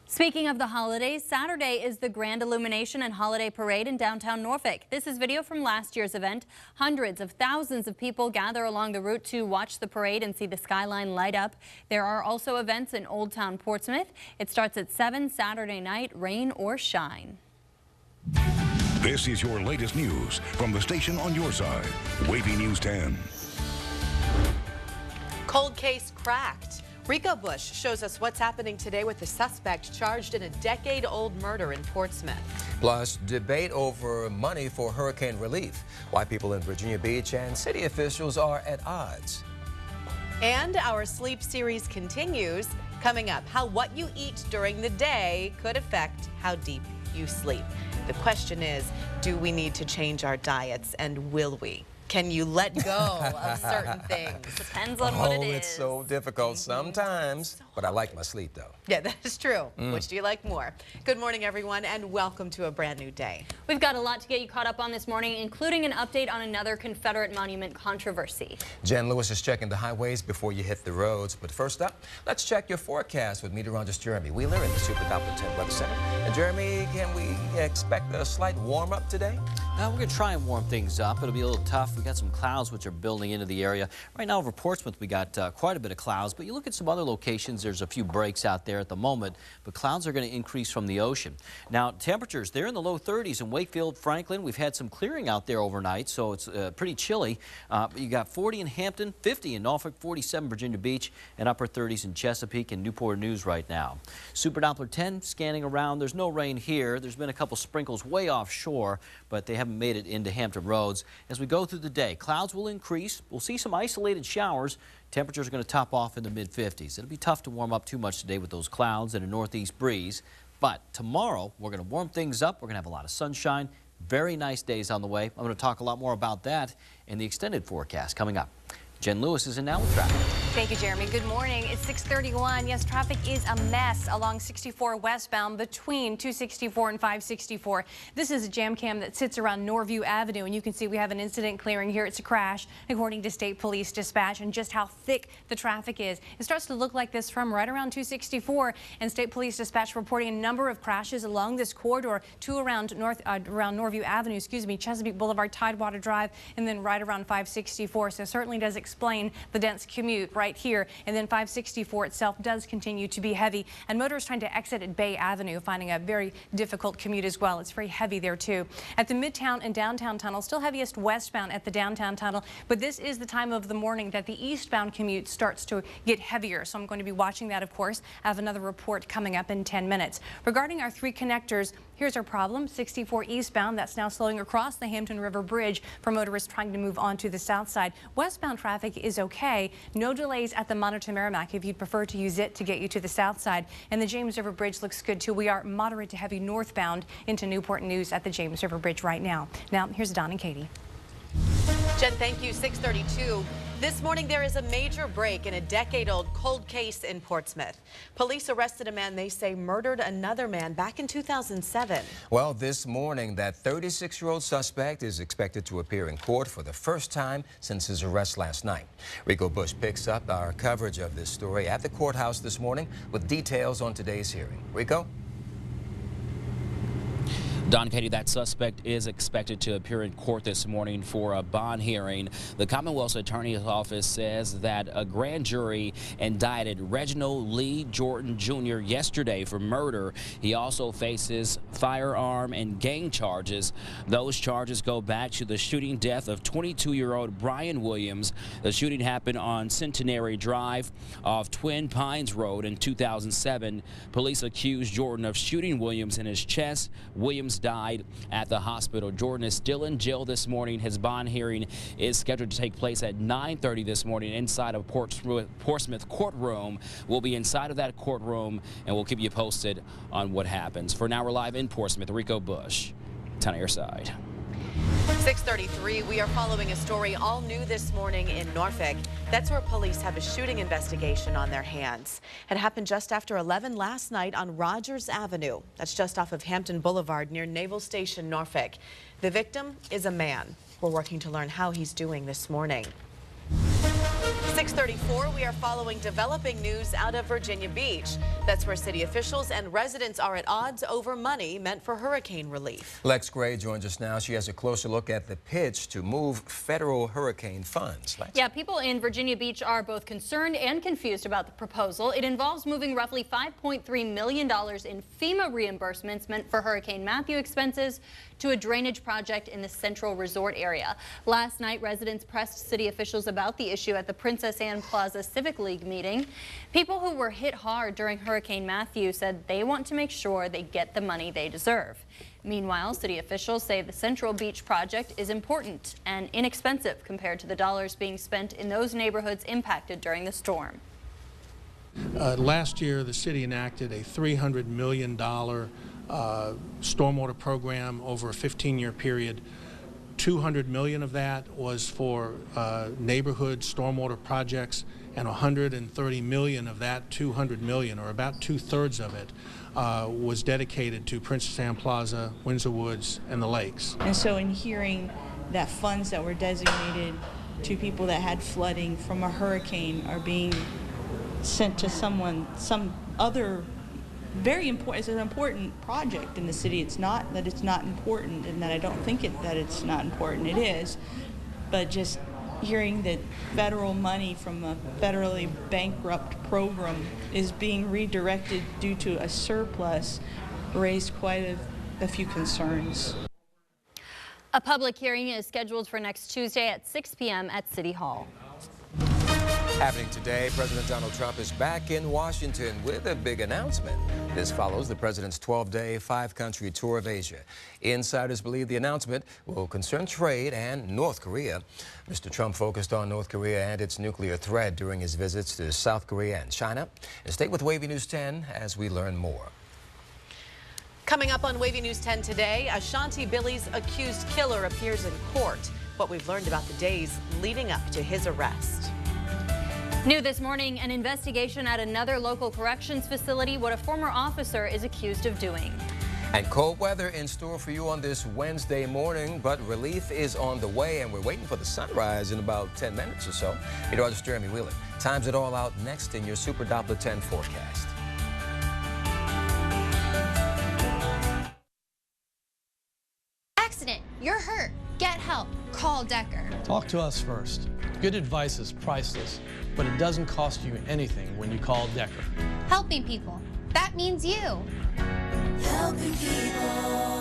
Speaking of the holidays, Saturday is the Grand Illumination and Holiday Parade in downtown Norfolk. This is video from last year's event. Hundreds of thousands of people gather along the route to watch the parade and see the skyline light up. There are also events in Old Town Portsmouth. It starts at 7 Saturday night, rain or shine. This is your latest news from the station on your side. WAVY News 10. Cold case cracked. Rico Bush shows us what's happening today with the suspect charged in a decade-old murder in Portsmouth. Plus, debate over money for hurricane relief, why people in Virginia Beach and city officials are at odds. And our sleep series continues. Coming up, how what you eat during the day could affect how deep you sleep. The question is, do we need to change our diets, and will we? Can you let go of certain things? Depends on what it is. Oh, it's so difficult sometimes, but I like my sleep, though. Yeah, that is true. Which do you like more? Good morning, everyone, and welcome to a brand new day. We've got a lot to get you caught up on this morning, including an update on another Confederate monument controversy. Jen Lewis is checking the highways before you hit the roads. But first up, let's check your forecast with meteorologist Jeremy Wheeler in the Super Doppler 10 Weather Center. And Jeremy, can we expect a slight warm-up today? We're going to try and warm things up. It'll be a little tough. We got some clouds which are building into the area. Right now over Portsmouth, we got quite a bit of clouds, but you look at some other locations, there's a few breaks out there at the moment, but clouds are going to increase from the ocean. Now, temperatures, they're in the low 30s in Wakefield, Franklin. We've had some clearing out there overnight, so it's pretty chilly. You got 40 in Hampton, 50 in Norfolk, 47 Virginia Beach, and upper 30s in Chesapeake and Newport News right now. Super Doppler 10 scanning around. There's no rain here. There's been a couple sprinkles way offshore, but they haven't made it into Hampton Roads. As we go through the day, clouds will increase. We'll see some isolated showers. Temperatures are going to top off in the mid-50s. It'll be tough to warm up too much today with those clouds and a northeast breeze. But tomorrow, we're going to warm things up. We're going to have a lot of sunshine. Very nice days on the way. I'm going to talk a lot more about that in the extended forecast coming up. Jen Lewis is in now with traffic. Thank you, Jeremy. Good morning. It's 6:31. Yes, traffic is a mess along 64 westbound between 264 and 564. This is a jam cam that sits around Norview Avenue, and you can see we have an incident clearing here. It's a crash, according to State Police Dispatch, and just how thick the traffic is. It starts to look like this from right around 264, and State Police Dispatch reporting a number of crashes along this corridor, two around Norview Avenue, Chesapeake Boulevard, Tidewater Drive, and then right around 564. So certainly does explain the dense commute right here. And then 564 itself does continue to be heavy, and motorists trying to exit at Bay Avenue finding a very difficult commute as well. It's very heavy there too. At the Midtown and Downtown Tunnel, still heaviest westbound at the Downtown Tunnel, but this is the time of the morning that the eastbound commute starts to get heavier. So I'm going to be watching that, of course. I have another report coming up in 10 minutes. Regarding our three connectors, here's our problem. 64 eastbound, that's now slowing across the Hampton River Bridge for motorists trying to move on to the south side. Westbound traffic is okay. No delays at the Monitor Merrimack if you'd prefer to use it to get you to the south side. And the James River Bridge looks good too. We are moderate to heavy northbound into Newport News at the James River Bridge right now. Now, here's Don and Katie. Jen, thank you. 6:32. This morning, there is a major break in a decade-old cold case in Portsmouth. Police arrested a man they say murdered another man back in 2007. Well, this morning, that 36-year-old suspect is expected to appear in court for the first time since his arrest last night. Rico Bush picks up our coverage of this story at the courthouse this morning with details on today's hearing. Rico? Don, Katie, that suspect is expected to appear in court this morning for a bond hearing. The Commonwealth's Attorney's Office says that a grand jury indicted Reginald Lee Jordan Jr. yesterday for murder. He also faces firearm and gang charges. Those charges go back to the shooting death of 22-year-old Brian Williams. The shooting happened on Centenary Drive off Twin Pines Road in 2007. Police accused Jordan of shooting Williams in his chest. Williams died at the hospital. Jordan is still in jail this morning. His bond hearing is scheduled to take place at 9:30 this morning inside of Portsmouth courtroom. We'll be inside of that courtroom, and we'll keep you posted on what happens. For now, we're live in Portsmouth. Rico Bush, 10 on your side. 6:33, we are following a story all new this morning in Norfolk. That's where police have a shooting investigation on their hands. It happened just after 11 last night on Rogers Avenue. That's just off of Hampton Boulevard near Naval Station, Norfolk. The victim is a man. We're working to learn how he's doing this morning. 6:34, we are following developing news out of Virginia Beach. That's where city officials and residents are at odds over money meant for hurricane relief. Lex Gray joins us now. She has a closer look at the pitch to move federal hurricane funds. Lex. Yeah, people in Virginia Beach are both concerned and confused about the proposal. It involves moving roughly $5.3 million in FEMA reimbursements meant for Hurricane Matthew expenses to a drainage project in the Central Resort area. Last night, residents pressed city officials about the issue at the Princess Anne Plaza Civic League meeting. People who were hit hard during Hurricane Matthew said they want to make sure they get the money they deserve. Meanwhile, city officials say the Central Beach project is important and inexpensive compared to the dollars being spent in those neighborhoods impacted during the storm. Last year, the city enacted a $300 million stormwater program over a 15-year period. $200 million of that was for neighborhood stormwater projects, and $130 million of that $200 million, or about 2/3 of it, was dedicated to Princess Anne Plaza, Windsor Woods, and the lakes. And so in hearing that funds that were designated to people that had flooding from a hurricane are being sent to some other very important, it's an important project in the city. It's not that it's not important and that I don't think that it's not important. It is, but just hearing that federal money from a federally bankrupt program is being redirected due to a surplus raised quite a few concerns. A public hearing is scheduled for next Tuesday at 6 p.m. at City Hall. Happening today, President Donald Trump is back in Washington with a big announcement. This follows the president's 12-day, 5-country tour of Asia. Insiders believe the announcement will concern trade and North Korea. Mr. Trump focused on North Korea and its nuclear threat during his visits to South Korea and China. And stay with WAVY News 10 as we learn more. Coming up on WAVY News 10 today, Ashanti Billy's accused killer appears in court. What we've learned about the days leading up to his arrest. New this morning, an investigation at another local corrections facility, what a former officer is accused of doing. And cold weather in store for you on this Wednesday morning, but relief is on the way, and we're waiting for the sunrise in about 10 minutes or so. Meteorologist Jeremy Wheeler times it all out next in your Super Doppler 10 forecast. Accident, you're hurt, get help, call Decker. Talk to us first. Good advice is priceless, but it doesn't cost you anything when you call Decker. Helping people, that means you. Helping people.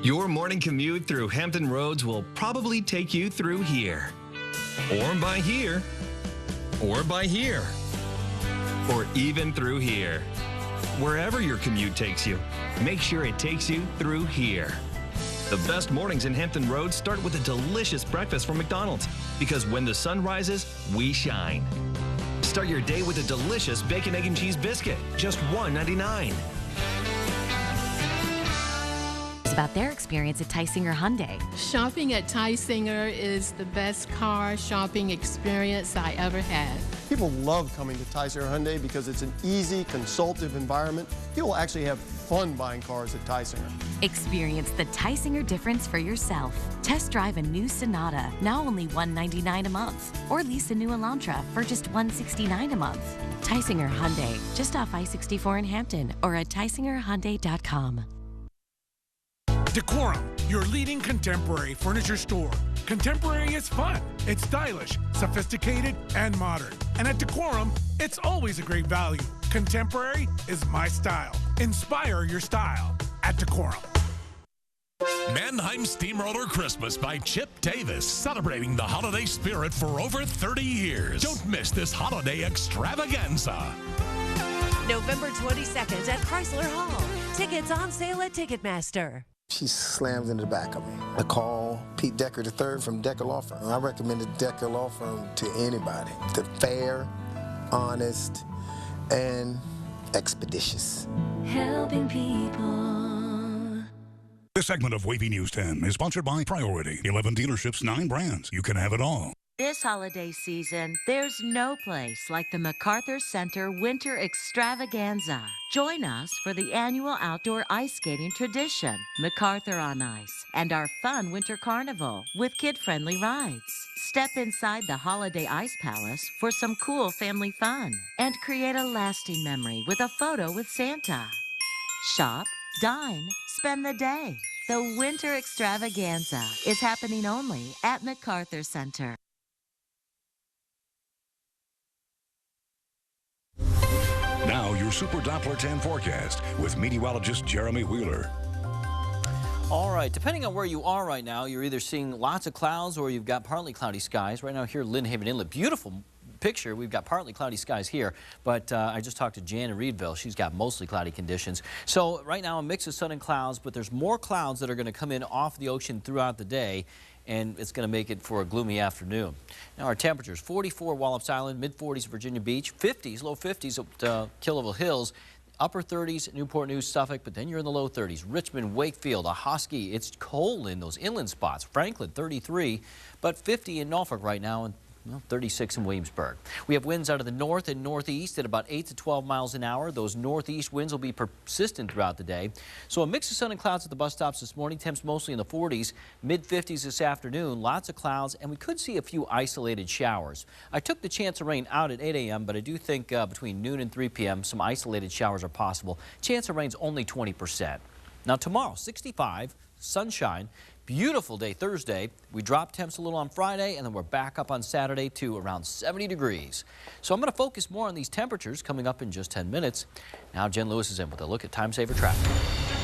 Your morning commute through Hampton Roads will probably take you through here. Or by here. Or by here. Or even through here. Wherever your commute takes you, make sure it takes you through here. The best mornings in Hampton Roads start with a delicious breakfast from McDonald's, because when the sun rises, we shine. Start your day with a delicious bacon, egg, and cheese biscuit, just $1.99. About their experience at Tysinger Hyundai. Shopping at Tysinger is the best car shopping experience I ever had. People love coming to Tysinger Hyundai because it's an easy, consultative environment. People actually have fun buying cars at Tysinger. Experience the Tysinger difference for yourself. Test drive a new Sonata, now only $199 a month, or lease a new Elantra for just $169 a month. Tysinger Hyundai, just off I-64 in Hampton, or at tysingerhyundai.com. Decorum, your leading contemporary furniture store. Contemporary is fun, it's stylish, sophisticated, and modern. And at Decorum, it's always a great value. Contemporary is my style. Inspire your style at Decorum. Mannheim Steamroller Christmas by Chip Davis, celebrating the holiday spirit for over 30 years. Don't miss this holiday extravaganza. November 22nd at Chrysler Hall. Tickets on sale at Ticketmaster. She slammed into the back of me. I called Pete Decker III from Decker Law Firm. I recommended Decker Law Firm to anybody. They're fair, honest, and expeditious. Helping people. This segment of Wavy News 10 is sponsored by Priority. 11 dealerships, 9 brands. You can have it all. This holiday season, there's no place like the MacArthur Center Winter Extravaganza. Join us for the annual outdoor ice skating tradition, MacArthur on Ice, and our fun winter carnival with kid-friendly rides. Step inside the Holiday Ice Palace for some cool family fun and create a lasting memory with a photo with Santa. Shop, dine, spend the day. The Winter Extravaganza is happening only at MacArthur Center. Now your Super Doppler 10 forecast with meteorologist Jeremy Wheeler. All right, depending on where you are right now, you're either seeing lots of clouds or you've got partly cloudy skies. Right now here at Lynn Haven Inlet, beautiful picture. We've got partly cloudy skies here, but I just talked to Jan in Reedville. She's got mostly cloudy conditions. So right now a mix of sun and clouds, but there's more clouds that are going to come in off the ocean throughout the day, and it's going to make it for a gloomy afternoon. Now our temperatures, 44 Wallops Island, mid-40s Virginia Beach, 50s, low 50s at Killable Hills, upper 30s Newport News, Suffolk, but then you're in the low 30s. Richmond, Wakefield, Ahoskie, it's cold in those inland spots. Franklin, 33, but 50 in Norfolk right now, and 36 in Williamsburg. We have winds out of the north and northeast at about 8 to 12 miles an hour. Those northeast winds will be persistent throughout the day. So a mix of sun and clouds at the bus stops this morning. Temps mostly in the 40s, mid-50s this afternoon. Lots of clouds, and we could see a few isolated showers. I took the chance of rain out at 8 a.m., but I do think between noon and 3 p.m. some isolated showers are possible. Chance of rain's only 20%. Now tomorrow, 65, sunshine. Beautiful day Thursday. We drop temps a little on Friday, and then we're back up on Saturday to around 70 degrees. So I'm going to focus more on these temperatures coming up in just 10 minutes. Now Jen Lewis is in with a look at time saver traffic.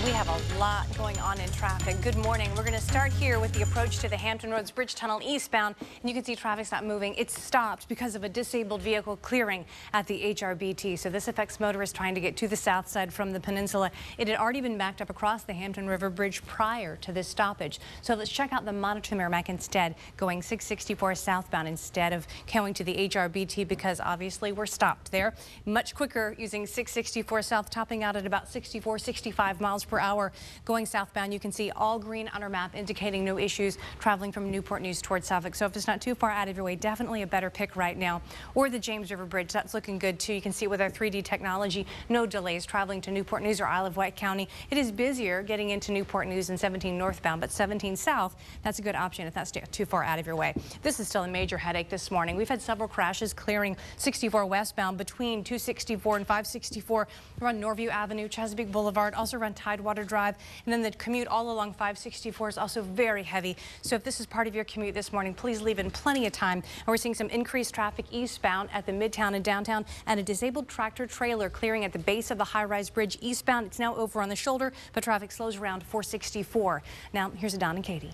We have a lot going on in traffic. Good morning. We're going to start here with the approach to the Hampton Roads Bridge Tunnel eastbound. And you can see traffic's not moving. It's stopped because of a disabled vehicle clearing at the HRBT. So this affects motorists trying to get to the south side from the peninsula. It had already been backed up across the Hampton River Bridge prior to this stoppage. So let's check out the Monitor to Merrimack instead, going 664 southbound instead of going to the HRBT because obviously we're stopped there. Much quicker using 664 south, topping out at about 64, 65 miles per hour. Going southbound, you can see all green on our map indicating no issues traveling from Newport News towards Suffolk. So if it's not too far out of your way, definitely a better pick right now. Or the James River Bridge, that's looking good too. You can see with our 3D technology, no delays traveling to Newport News or Isle of Wight County. It is busier getting into Newport News and 17 northbound, but 17 south, that's a good option if that's too far out of your way. This is still a major headache this morning. We've had several crashes clearing 64 westbound between 264 and 564. Run Norview Avenue, Chesapeake Boulevard, also run Tidewater Drive, and then the commute all along 564 is also very heavy. So if this is part of your commute this morning, please leave in plenty of time. And we're seeing some increased traffic eastbound at the Midtown and downtown, and a disabled tractor trailer clearing at the base of the high-rise bridge eastbound. It's now over on the shoulder, but traffic slows around 464. Now here's Don and Katie.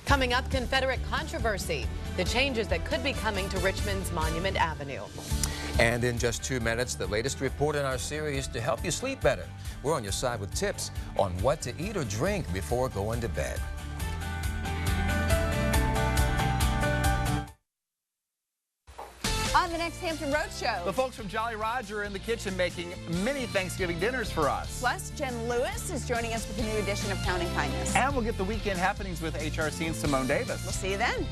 Coming up, Confederate controversy, the changes that could be coming to Richmond's Monument Avenue. And in just 2 minutes, the latest report in our series to help you sleep better. We're on your side with tips on what to eat or drink before going to bed. On the next Hampton Roads Show, the folks from Jolly Roger are in the kitchen making mini Thanksgiving dinners for us. Plus, Jen Lewis is joining us with a new edition of Counting Kindness. And we'll get the weekend happenings with HRC and Simone Davis. We'll see you then.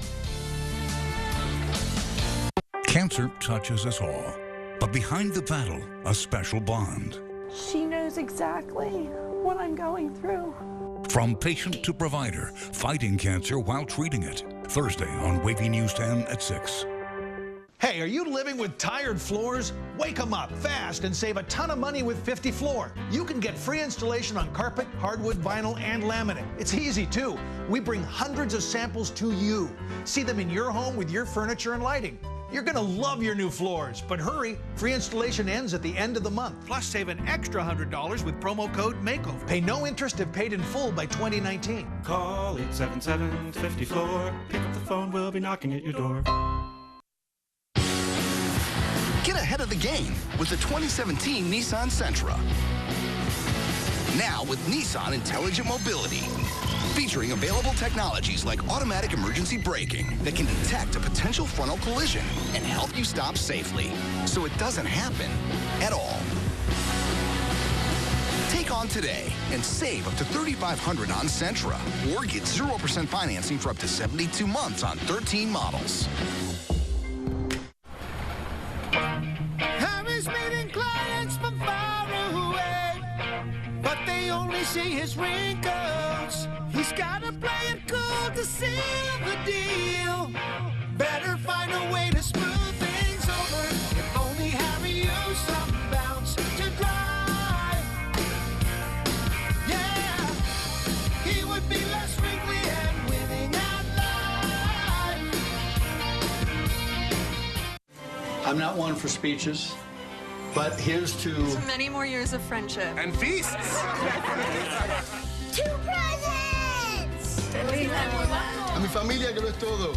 Cancer touches us all, but behind the battle, a special bond. She knows exactly what I'm going through. From patient to provider, fighting cancer while treating it. Thursday on Wavy News 10 at 6. Hey, are you living with tired floors? Wake them up fast and save a ton of money with 50 Floor. You can get free installation on carpet, hardwood, vinyl, and laminate. It's easy too. We bring hundreds of samples to you. See them in your home with your furniture and lighting. You're gonna love your new floors, but hurry, free installation ends at the end of the month. Plus save an extra $100 with promo code MAKEOVER. Pay no interest if paid in full by 2019. Call 877-50-FLOOR. Pick up the phone, we'll be knocking at your door. Get ahead of the game with the 2017 Nissan Sentra. Now with Nissan Intelligent Mobility. Featuring available technologies like automatic emergency braking that can detect a potential frontal collision and help you stop safely so it doesn't happen at all. Take on today and save up to $3,500 on Sentra or get 0% financing for up to 72 months on 13 models. Harry's meeting clients from far away, but they only see his wrinkles. He's gotta play it cool to seal the deal. Better find a way to smooth things over. If only Harry used some bounce to dry. Yeah, he would be less wrinkly and winning at life. I'm not one for speeches, but here's to many more years of friendship. and feasts. 2 presents! A mi familia que lo es todo.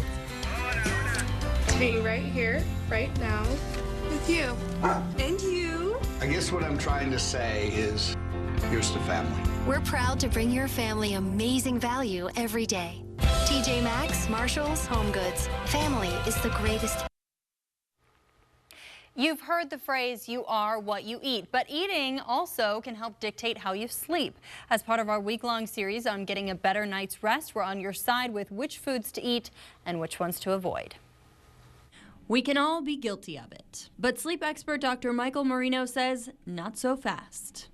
Being right here, right now, with you. And you. I guess what I'm trying to say is, here's to family. We're proud to bring your family amazing value every day. TJ Maxx, Marshalls, Home Goods. Family is the greatest. You've heard the phrase, you are what you eat, but eating also can help dictate how you sleep. As part of our week-long series on getting a better night's rest, we're on your side with which foods to eat and which ones to avoid. We can all be guilty of it, but sleep expert Dr. Michael Marino says not so fast.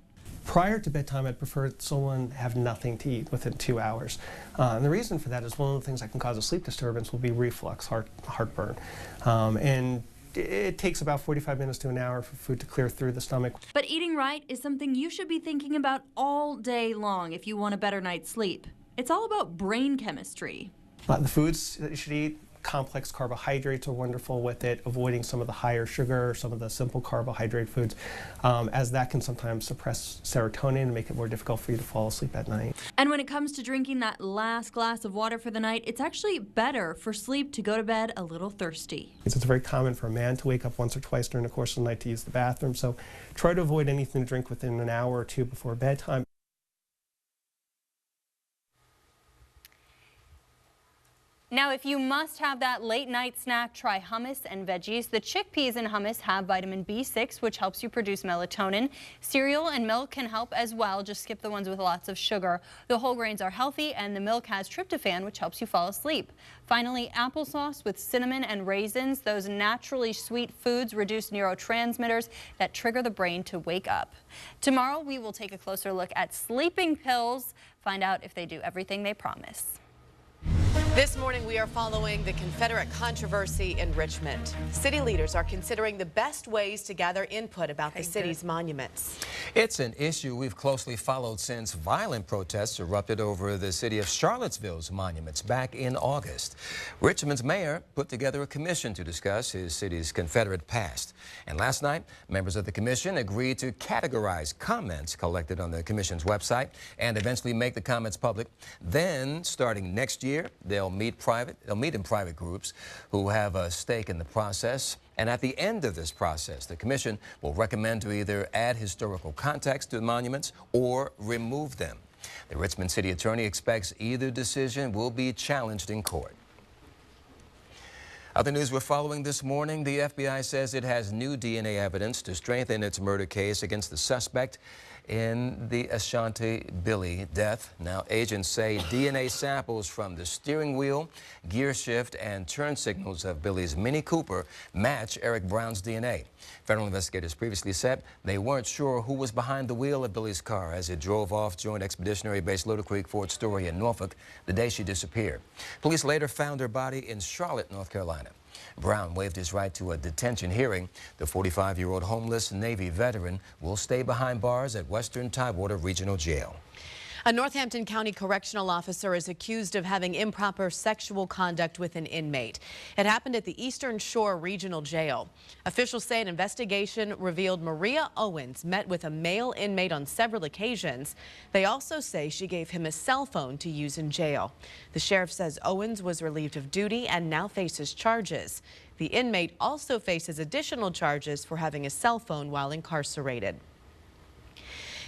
Prior to bedtime, I'd prefer someone have nothing to eat within 2 hours. And the reason for that is one of the things that can cause a sleep disturbance will be reflux, heartburn. And it takes about 45 minutes to an hour for food to clear through the stomach. But eating right is something you should be thinking about all day long if you want a better night's sleep. It's all about brain chemistry. The foods that you should eat, complex carbohydrates are wonderful with it, avoiding some of the higher sugar, some of the simple carbohydrate foods, as that can sometimes suppress serotonin and make it more difficult for you to fall asleep at night. And when it comes to drinking that last glass of water for the night, it's actually better for sleep to go to bed a little thirsty. It's very common for a man to wake up once or twice during the course of the night to use the bathroom, so try to avoid anything to drink within an hour or two before bedtime. Now, if you must have that late night snack, try hummus and veggies. The chickpeas in hummus have vitamin B6, which helps you produce melatonin. Cereal and milk can help as well. Just skip the ones with lots of sugar. The whole grains are healthy, and the milk has tryptophan, which helps you fall asleep. Finally, applesauce with cinnamon and raisins. Those naturally sweet foods reduce neurotransmitters that trigger the brain to wake up. Tomorrow, we will take a closer look at sleeping pills, find out if they do everything they promise. This morning, we are following the Confederate controversy in Richmond. City leaders are considering the best ways to gather input about the city's monuments. It's an issue we've closely followed since violent protests erupted over the city of Charlottesville's monuments back in August. Richmond's mayor put together a commission to discuss his city's Confederate past. And last night, members of the commission agreed to categorize comments collected on the commission's website and eventually make the comments public. Then, starting next year, they'll meet in private groups who have a stake in the process. And at the end of this process, the commission will recommend to either add historical context to the monuments or remove them. The Richmond city attorney expects either decision will be challenged in court. Other news we're following this morning, the FBI says it has new DNA evidence to strengthen its murder case against the suspect in the Ashanti Billy death. Now, agents say DNA samples from the steering wheel, gear shift, and turn signals of Billy's Mini Cooper match Eric Brown's DNA. Federal investigators previously said they weren't sure who was behind the wheel of Billy's car as it drove off Joint Expeditionary Base Little Creek Fort Story in Norfolk the day she disappeared. Police later found her body in Charlotte, North Carolina. Brown waived his right to a detention hearing. The 45-year-old homeless Navy veteran will stay behind bars at Western Tidewater Regional Jail. A Northampton County correctional officer is accused of having improper sexual conduct with an inmate. It happened at the Eastern Shore Regional Jail. Officials say an investigation revealed Maria Owens met with a male inmate on several occasions. They also say she gave him a cell phone to use in jail. The sheriff says Owens was relieved of duty and now faces charges. The inmate also faces additional charges for having a cell phone while incarcerated.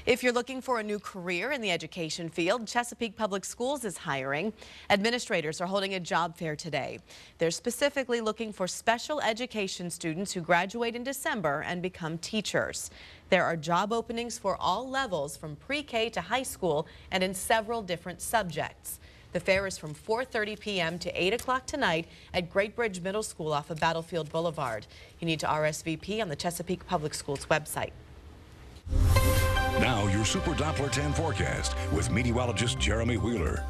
If you're looking for a new career in the education field, Chesapeake Public Schools is hiring. Administrators are holding a job fair today. They're specifically looking for special education students who graduate in December and become teachers. There are job openings for all levels from pre-K to high school and in several different subjects. The fair is from 4:30 p.m. to 8 o'clock tonight at Great Bridge Middle School off of Battlefield Boulevard. You need to RSVP on the Chesapeake Public Schools website. Now your Super Doppler 10 forecast with meteorologist Jeremy Wheeler.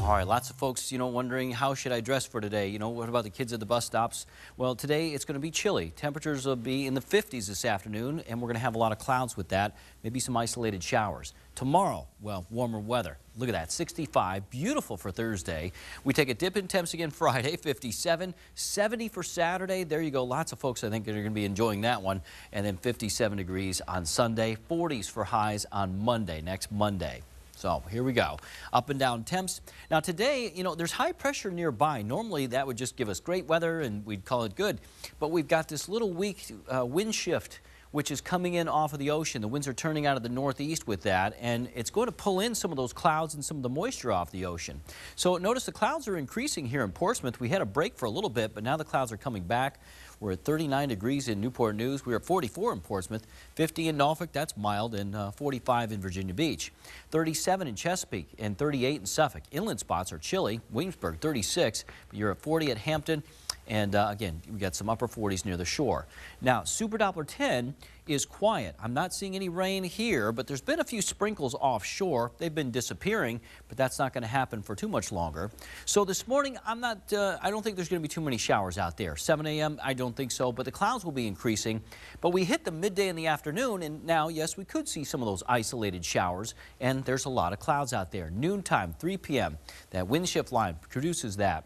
All right, lots of folks, wondering how should I dress for today? What about the kids at the bus stops? Well, today it's going to be chilly. Temperatures will be in the 50s this afternoon, and we're going to have a lot of clouds with that, maybe some isolated showers. Tomorrow, well, warmer weather. Look at that, 65, beautiful for Thursday. We take a dip in temps again Friday, 57, 70 for Saturday. There you go, lots of folks I think are going to be enjoying that one. And then 57 degrees on Sunday, 40s for highs on Monday, next Monday. So here we go, up and down temps. Now today, there's high pressure nearby. Normally that would just give us great weather and we'd call it good. But we've got this little weak wind shift which is coming in off of the ocean. The winds are turning out of the northeast with that, and it's going to pull in some of those clouds and some of the moisture off the ocean. So notice the clouds are increasing here in Portsmouth. We had a break for a little bit, but now the clouds are coming back. We're at 39 degrees in Newport News. We're at 44 in Portsmouth, 50 in Norfolk, that's mild, and 45 in Virginia Beach. 37 in Chesapeake and 38 in Suffolk. Inland spots are chilly. Williamsburg, 36, but you're at 40 at Hampton. And again, we got some upper 40s near the shore. Now, Super Doppler 10 is quiet. I'm not seeing any rain here, but there's been a few sprinkles offshore. They've been disappearing, but that's not going to happen for too much longer. So this morning, I don't think there's going to be too many showers out there. 7 a.m., I don't think so, but the clouds will be increasing. But we hit the midday in the afternoon, and now, yes, we could see some of those isolated showers, and there's a lot of clouds out there. Noontime, 3 p.m., that wind shift line produces that.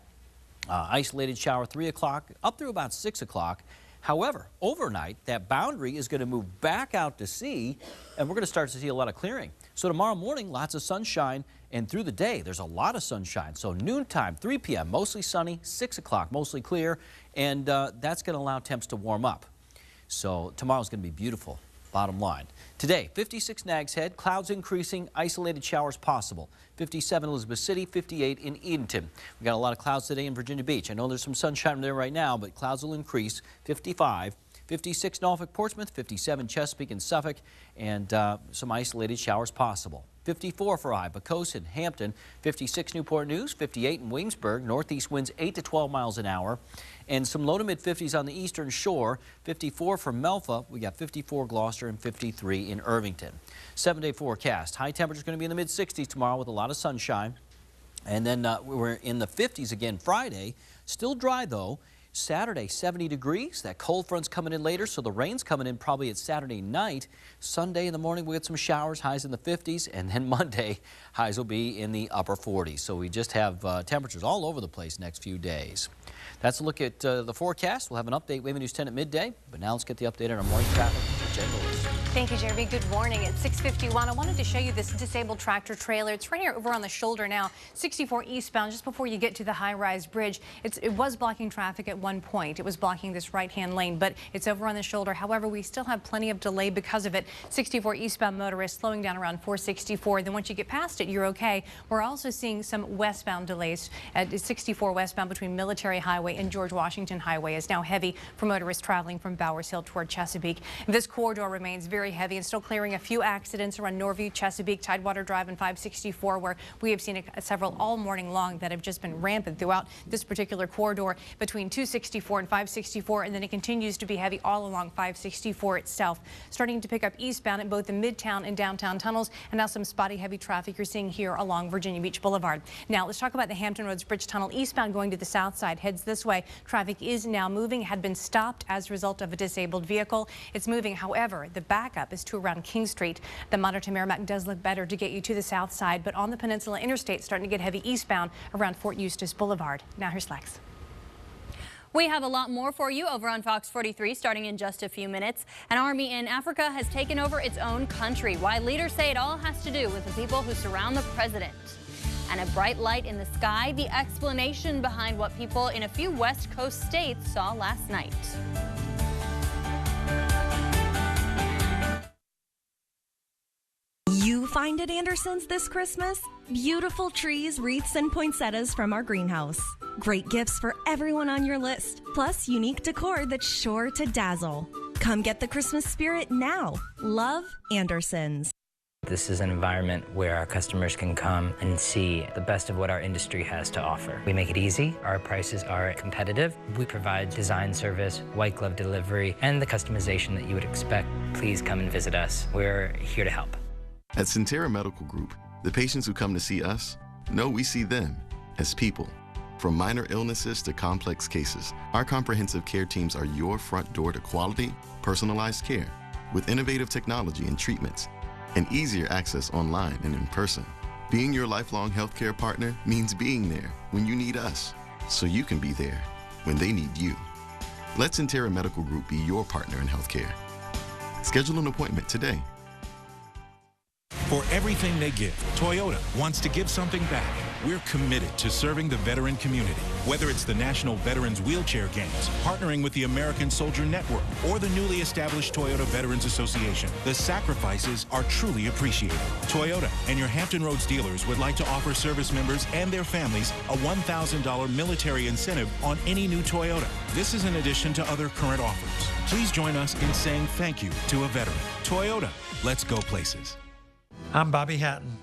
Isolated shower 3 o'clock up through about 6 o'clock. However, overnight, that boundary is going to move back out to sea, and we're going to start to see a lot of clearing. So tomorrow morning, lots of sunshine, and through the day, there's a lot of sunshine. So noontime, 3 p.m., mostly sunny, 6 o'clock, mostly clear, and that's going to allow temps to warm up. So tomorrow's going to be beautiful. Bottom line. Today, 56 Nags Head, clouds increasing, isolated showers possible. 57 Elizabeth City, 58 in Edenton. We got a lot of clouds today in Virginia Beach. I know there's some sunshine there right now, but clouds will increase. 55. 56 Norfolk, Portsmouth, 57 Chesapeake and Suffolk, and some isolated showers possible. 54 for Iberville and Hampton, 56 Newport News, 58 in Williamsburg, northeast winds 8 to 12 miles an hour, and some low to mid 50s on the eastern shore. 54 for Melfa, we got 54 Gloucester and 53 in Irvington. 7-day forecast, high temperatures going to be in the mid 60s tomorrow with a lot of sunshine, and then we're in the 50s again Friday. Still dry though. Saturday, 70 degrees. That cold front's coming in later, so the rain's coming in probably at Saturday night. Sunday in the morning, we'll get some showers, highs in the 50s, and then Monday, highs will be in the upper 40s. So we just have temperatures all over the place next few days. That's a look at the forecast. We'll have an update, WAVY News 10 at midday. But now let's get the update on our morning traffic. Thank you, Jeremy. Good morning. At 6:51, I wanted to show you this disabled tractor trailer. It's right here over on the shoulder now, 64 eastbound, just before you get to the high-rise bridge. It was blocking traffic at one point. It was blocking this right-hand lane, but it's over on the shoulder. However, we still have plenty of delay because of it. 64 eastbound motorists slowing down around 464. Then once you get past it, you're okay. We're also seeing some westbound delays at 64 westbound between Military Highway and George Washington Highway is now heavy for motorists traveling from Bowers Hill toward Chesapeake. This corridor remains very heavy and still clearing a few accidents around Norview, Chesapeake, Tidewater Drive, and 564, where we have seen several all morning long that have just been rampant throughout this particular corridor between 264 and 564, and then it continues to be heavy all along 564 itself. Starting to pick up eastbound at both the Midtown and downtown tunnels, and now some spotty heavy traffic you're seeing here along Virginia Beach Boulevard. Now let's talk about the Hampton Roads Bridge Tunnel eastbound going to the south side. Heads this way. Traffic is now moving, had been stopped as a result of a disabled vehicle. It's moving, however, the backup is to around King Street. The Modern to Merrimack does look better to get you to the south side, but on the Peninsula Interstate starting to get heavy eastbound around Fort Eustis Boulevard. Now here's Lex. We have a lot more for you over on Fox 43 starting in just a few minutes. An army in Africa has taken over its own country. Why leaders say it all has to do with the people who surround the president. And a bright light in the sky, the explanation behind what people in a few West Coast states saw last night. find at Anderson's this Christmas? Beautiful trees, wreaths, and poinsettias from our greenhouse. Great gifts for everyone on your list, plus unique decor that's sure to dazzle. Come get the Christmas spirit now. Love, Anderson's. This is an environment where our customers can come and see the best of what our industry has to offer. We make it easy. Our prices are competitive. We provide design service, white glove delivery, and the customization that you would expect. Please come and visit us. We're here to help. At Centera Medical Group, the patients who come to see us know we see them as people. From minor illnesses to complex cases, our comprehensive care teams are your front door to quality, personalized care with innovative technology and treatments and easier access online and in person. Being your lifelong healthcare partner means being there when you need us, so you can be there when they need you. Let Centera Medical Group be your partner in healthcare. Schedule an appointment today. For everything they give, Toyota wants to give something back. We're committed to serving the veteran community. Whether it's the National Veterans Wheelchair Games, partnering with the American Soldier Network, or the newly established Toyota Veterans Association, the sacrifices are truly appreciated. Toyota and your Hampton Roads dealers would like to offer service members and their families a $1,000 military incentive on any new Toyota. This is in addition to other current offers. Please join us in saying thank you to a veteran. Toyota, let's go places. I'm Bobby Hatton.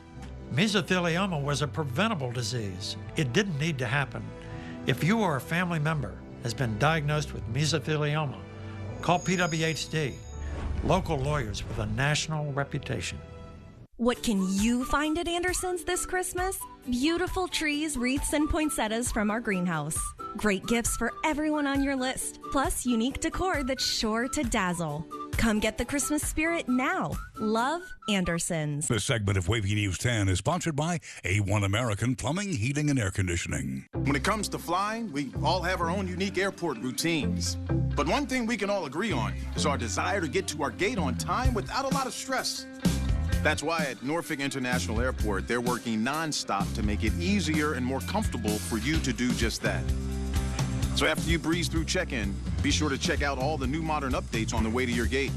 Mesothelioma was a preventable disease. It didn't need to happen. If you or a family member has been diagnosed with mesothelioma, call PWHD, local lawyers with a national reputation. What can you find at Anderson's this Christmas? Beautiful trees, wreaths, and poinsettias from our greenhouse. Great gifts for everyone on your list, plus unique decor that's sure to dazzle. Come get the Christmas spirit now. Love, Anderson's. This segment of Wavy News 10 is sponsored by A1 American Plumbing, Heating, and Air Conditioning. When it comes to flying, we all have our own unique airport routines. But one thing we can all agree on is our desire to get to our gate on time without a lot of stress. That's why at Norfolk International Airport, they're working nonstop to make it easier and more comfortable for you to do just that. So after you breeze through check-in, be sure to check out all the new modern updates on the way to your gate.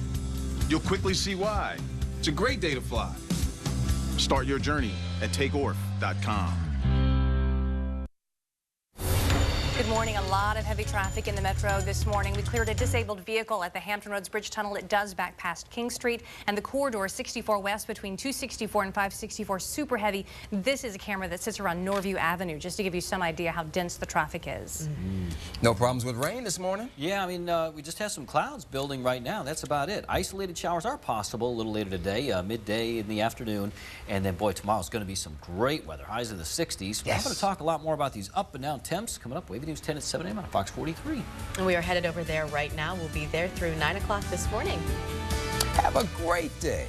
You'll quickly see why. It's a great day to fly. Start your journey at takeorf.com. Good morning. A lot of heavy traffic in the metro this morning. We cleared a disabled vehicle at the Hampton Roads Bridge Tunnel. It does back past King Street, and the corridor 64 West between 264 and 564 super heavy. This is a camera that sits around Norview Avenue, just to give you some idea how dense the traffic is. No problems with rain this morning? Yeah, I mean, we just have some clouds building right now. That's about it. Isolated showers are possible a little later today, midday in the afternoon. And then, boy, tomorrow's going to be some great weather. Highs in the 60s. We're going to talk a lot more about these up and down temps coming up. Wavy News 10 at 7 a.m. on Fox 43. And we are headed over there right now. We'll be there through 9 o'clock this morning. Have a great day.